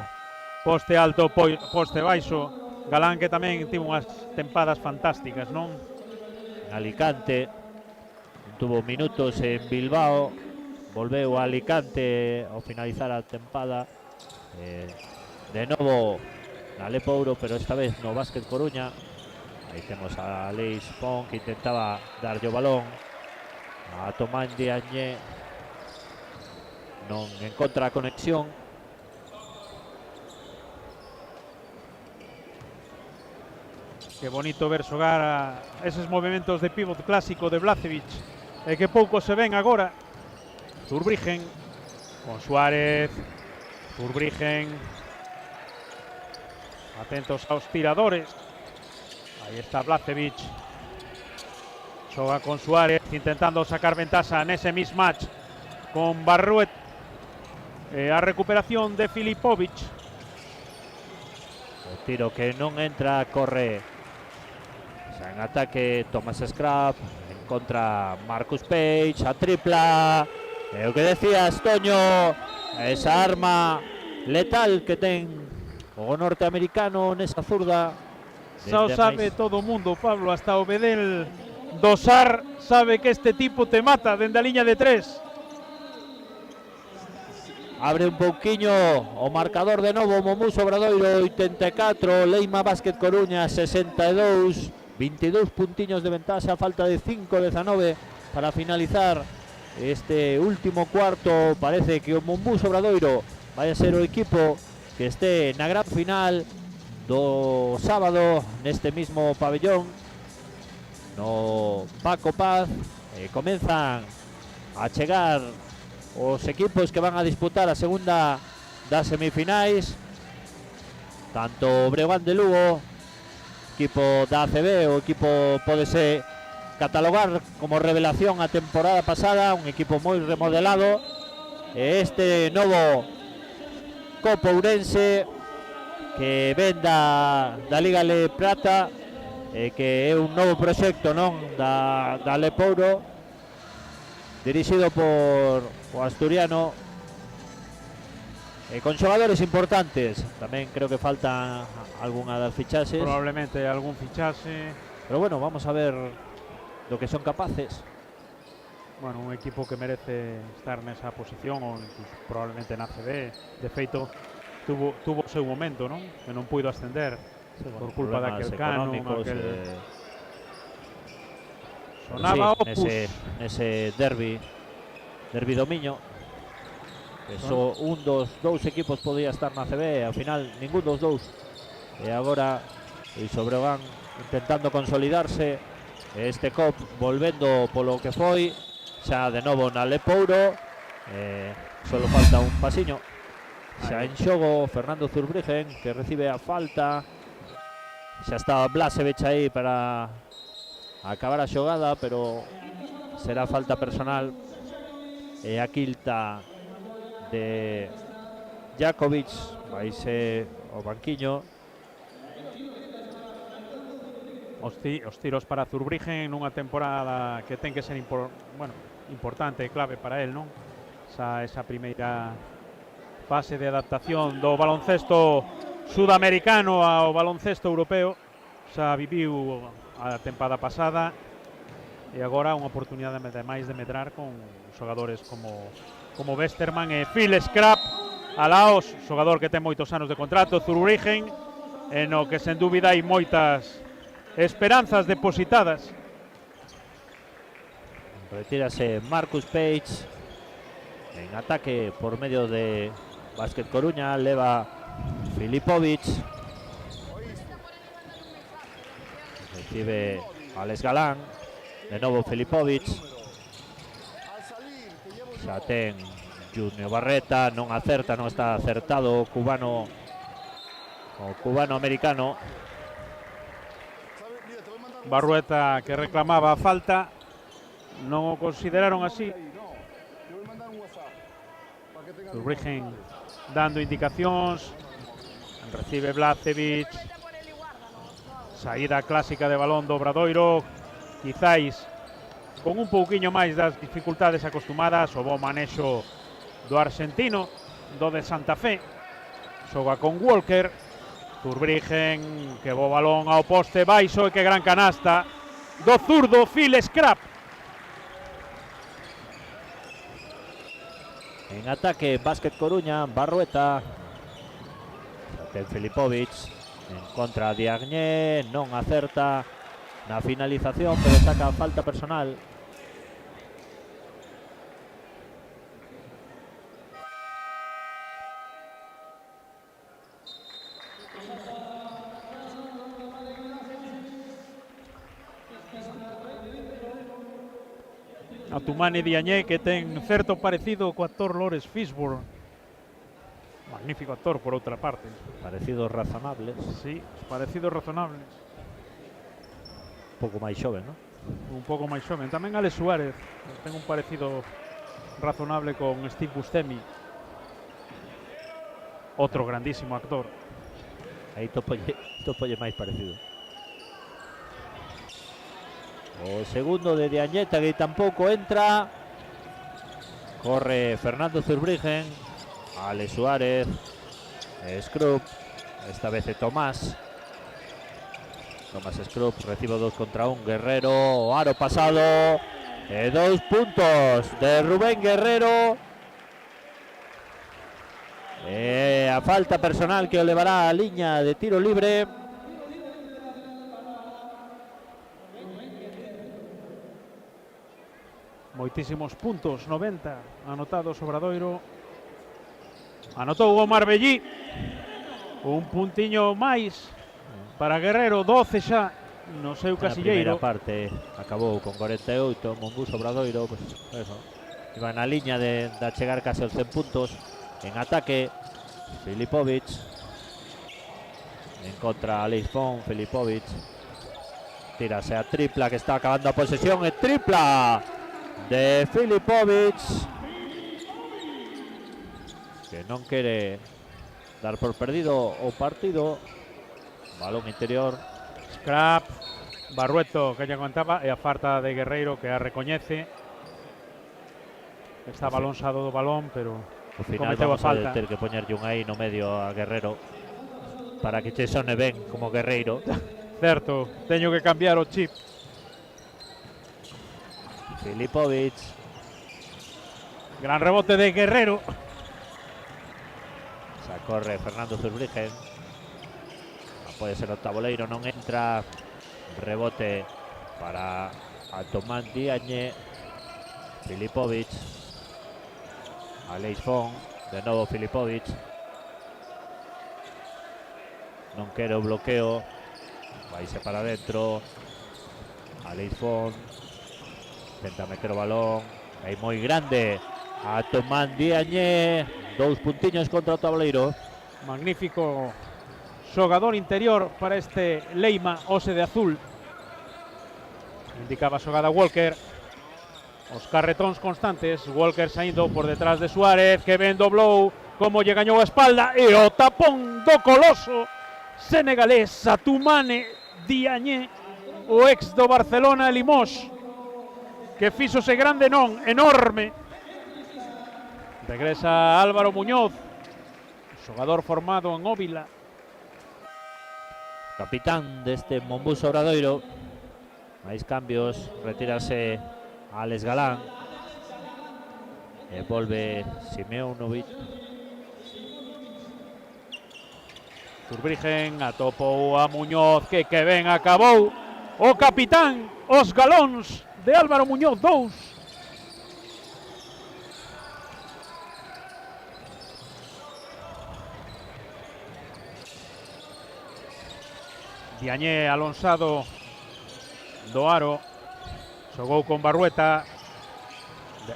poste alto, poste baixo. Galán que tamén tivo unhas tempadas fantásticas, non? En Alicante tuvo minutos en Bilbao, volveu a Alicante ao finalizar a tempada. De novo na Lepouro, pero esta vez no Básquet Coruña. Aí temos a Aleix Font que intentaba darlle o balón a Tomán Diagne, non encontra a conexión. Que bonito ver xogar a eses movimentos de pivot clásico de Blacevic, e que pouco se ven agora. Zurbriggen con Suárez. Zurbriggen, atentos aos tiradores. Aí está Blacevic. Xoga con Suárez, intentando sacar ventaxa nese mismatch con Barruet. A recuperación de Filipovic. O tiro que non entra, corre. En ataque Thomas Scrap, en contra Marcus Page, a tripla. E o que decías, Toño, esa arma letal que ten o norteamericano nesa zurda. Xa o sabe todo o mundo, Pablo, hasta o Bedel Dosar sabe que este tipo te mata dende a liña de 3. Abre un pouquiño o marcador de novo. Momús Obradoiro 84, Leima Basket Coruña 62, 22 puntiños de ventaxa, falta de 5-19 para finalizar este último cuarto. Parece que o Momús Obradoiro vai a ser o equipo que este na gran final do sábado neste mismo pabellón no Paco Paz. Comenzan a chegar os equipos que van a disputar a segunda das semifinais, tanto Breogán de Lugo, equipo da ACB, o equipo pódese catalogar como revelación a temporada pasada, un equipo moi remodelado, e este novo Copo Ourense que ven da Liga Le Prata, que é un novo proxecto, non, da Lepouro, dirixido por o asturiano, con xogadores importantes. Tamén creo que falta algunha das fichaxes, probablemente algún fichaxe, pero bueno, vamos a ver do que son capaces. Bueno, un equipo que merece estar nesa posición, ou incluso probablemente na CB. De feito, tuvo o seu momento, non? Que non puido ascender, sí, por culpa daquel canon, sonaba sí, nese derbi do Miño, que só un dos dous equipos podía estar na CB, ao final ningún dos dous, e agora o Breogán intentando consolidarse, este COP volvendo polo que foi, xa de novo na Lepouro, solo falta un pasiño, xa en xogo Fernando Zurbriggen, que recibe a falta, xa está Blasevich aí para acabar a xogada, pero será falta personal, e a quilta de Jakovic vai ser o banquiño. Os tiros para Zurbriggen nunha temporada que ten que ser importante e clave para el, non? Esa primeira fase de adaptación do baloncesto sudamericano ao baloncesto europeo, xa viviu a tempada pasada, e agora unha oportunidade máis de medrar con xogadores como Westerman e Phil Scrap a laos, xogador que ten moitos anos de contrato, Zurbriggen, e no que sen dúbida hai moitas esperanzas depositadas. Retírase Marcus Page en ataque por medio de Basket Coruña, leva Filipovic, recibe Alex Galán, de novo Filipovic, xa ten Junior Barreta, non acerta, non está acertado o cubano-americano. Barrueta, que reclamaba a falta, non o consideraron así. Zurbriggen dando indicacións, recibe Blasevich, saída clásica de balón do Obradoiro, quizáis con un pouquiño máis das dificultades acostumadas, o bo manexo do argentino, do de Santa Fe, xoga con Walker, Zurbriggen, que bo balón ao poste baixo, e que gran canasta do zurdo Phil Scrap. En ataque Basket Coruña, Barrueta, ten Filipovic, en contra Diagné, non acerta na finalización, pero saca falta personal. Atumane Diagne, que ten certo parecido co actor Lawrence Fishburne, magnífico actor por outra parte. Parecidos razonables. Sí, parecidos razonables. Un pouco máis xoven, non? Un pouco máis xoven. Tamén Alex Suárez ten un parecido razonable con Steve Buscemi, outro grandísimo actor. Aí topolle máis parecido. O segundo de Diañeta, que tampouco entra. Corre Fernando Zurbriggen, Alex Suárez, Scrub, esta vez Tomás. Thomas Scrub recibe 2 contra 1. Guerrero, aro pasado. 2 puntos de Rubén Guerrero. A falta personal que o levará a liña de tiro libre. Moitísimos puntos, 90 anotados Obradoiro. Anotou o Marbellí. Un puntiño máis para Guerrero, 12 xa no seu casilleiro. A primeira parte acabou con 48. Monbus Obradoiro, pues eso, iba na liña de achegar case aos 100 puntos. En ataque, Filipovic. En contra, Alex Fon. Filipovic tírase a tripla, que está acabando a posesión. E tripla de Filipovic, que non quere dar por perdido o partido. Balón interior. Scrap, Barrueto que lle aguantaba, e a falta de Guerreiro que a recoñece. Está balonsado do balón, pero ao final vamos a ter que poñerlle un aí no medio a Guerrero para que che sone ben como Guerreiro. Certo, teño que cambiar o chip. Filipovic. Gran rebote de Guerrero. Se corre Fernando Zurbriggen. Non pode ser o tabuleiro, non entra. Rebote para Atomán Diagne. Filipovic. Alex Fon, de novo Filipovic. Non quere o bloqueo. Vaise para dentro. Alex Fon. Tenta meter o balón. Aí moi grande. Atomán Diagne. 2 puntiños contra o tableiro. Magnífico xogador interior para este Leima, ose de azul. Indicaba a xogada Walker. Os carretóns constantes. Walker saindo por detrás de Suárez, que ven do blow, como lle gañou a espalda, e o tapón do coloso senegalés Atomane Diagne, o ex do Barcelona e Limos, que fíxose grande non, enorme. Regresa Álvaro Muñoz, xogador formado en Óvila. Capitán deste Monbus Obradoiro. Máis cambios, retírase Alex Galán. E volve Simeunovic. Zurbriggen atopou a Muñoz, que ben acabou. O capitán, os galóns de Álvaro Muñoz, 2. Diagne alonsado do aro. Xogou con Barrueta,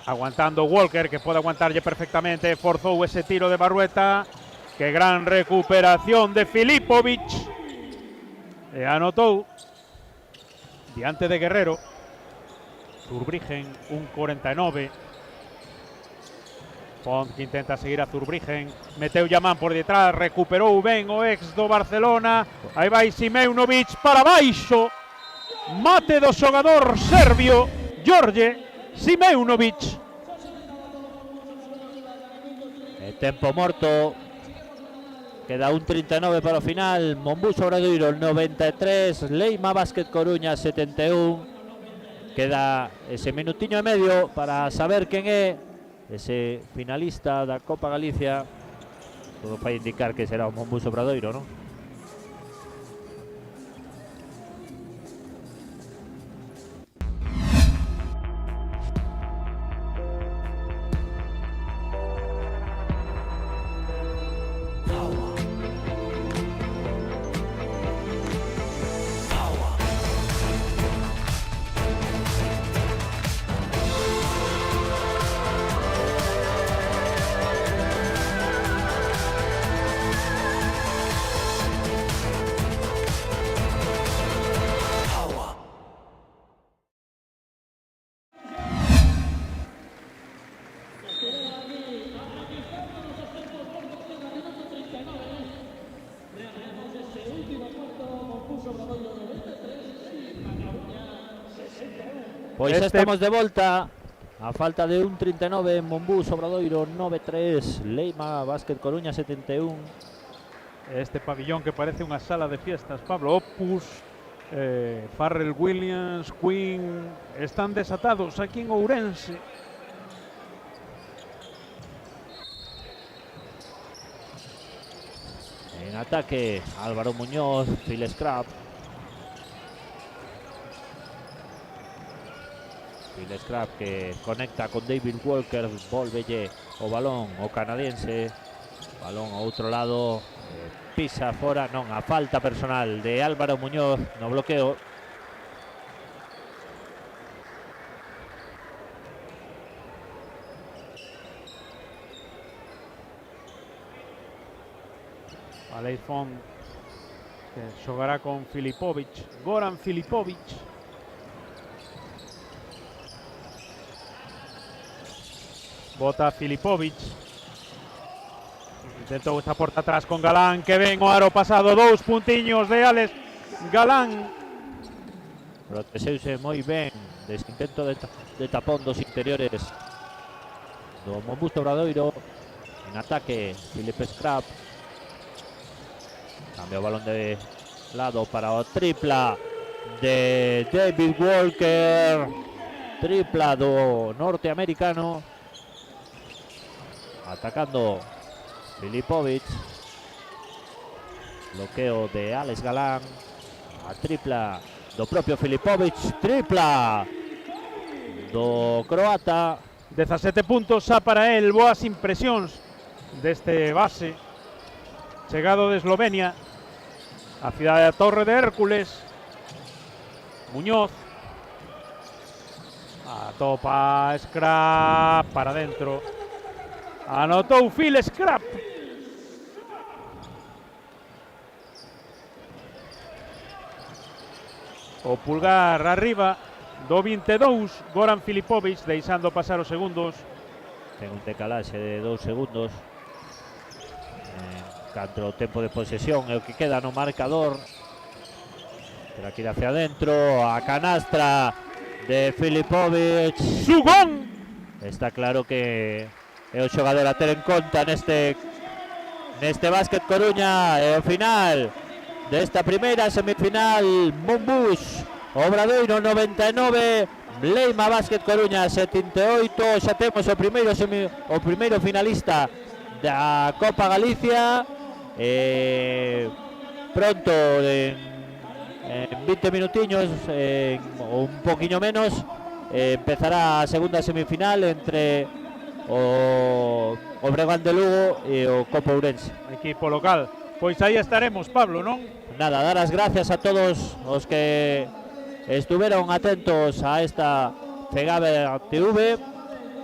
aguantando Walker, que pode aguantarlle perfectamente. Forzou ese tiro de Barrueta. Que gran recuperación de Filipovic. E anotou diante de Guerrero. Zurbriggen, 1.49. Font que intenta seguir a Zurbriggen. Meteu Yaman por detrás, recuperou ben o ex do Barcelona. Aí vai Simeunovic para baixo. Mate do xogador serbio Đorđe Simeunovic. E tempo morto. Queda 1.39 para o final. Monbus Obradoiro 93, Leima Basket Coruña 71. Queda ese minutiño e medio para saber quen é ese finalista da Copa Galicia. Todo fai indicar que será o Monbus Obradoiro, non? Pois estamos de volta. A falta de 1.39, Monbus Obradoiro 93, Leima Basket Coruña 71. Este pabillón que parece unha sala de fiestas, Pablo. Opus Farrell Williams, Quinn, están desatados aquí en Ourense. En ataque, Álvaro Muñoz, Phil Scrap. Phil Scrap que conecta con David Walker, volvelle o balón o canadiense. Balón ao outro lado, pisa fora, non, a falta personal de Álvaro Muñoz no bloqueo. Aleix Font, que xogará con Filipovic, Goran Filipovic. Bota Filipovic. Intentou esta porta atrás con Galán, que ven o aro pasado, 2 puntiños de Alex Galán. Protexeuse moi ben deste intento de tapón dos interiores do Mombusto Obradoiro. En ataque, Philip Scrap. Cambia o balón de lado para o tripla de David Walker. Tripla do norteamericano. Atacando Filipovic. Bloqueo de Alex Galán. A tripla do propio Filipovic. Tripla do croata. 17 puntos xa para él. Boas impresións deste base chegado de Eslovenia a cidade da Torre de Hércules. Muñoz atopa Scrap para dentro. Anotou Phil Scrap. O pulgar arriba do 22, Goran Filipovic deixando pasar os segundos. Ten un decalaxe de 2 segundos canto o tempo de posesión e o que queda no marcador. Pero aquí hacia adentro, a canastra de Filipovic. ¡Sugón! Está claro que é o xogador a ter en conta neste Básquet Coruña. E o final desta primeira semifinal, Mombús Obradoiro 99, Bleima Básquet Coruña 78. Xa temos o primeiro finalista da Copa Galicia. Pronto, en 20 minutiños, ou un poquinho menos, empezará a segunda semifinal entre o Breogán de Lugo e o Copa Ourense. Equipo local. Pois aí estaremos, Pablo, non? Nada, dar as gracias a todos os que estuveron atentos a esta Fegaber TV.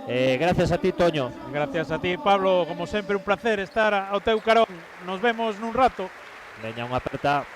Gracias a ti, Toño. Gracias a ti, Pablo. Como sempre, un placer estar ao teu carón. Nos vemos nun rato. Veña, unha aperta.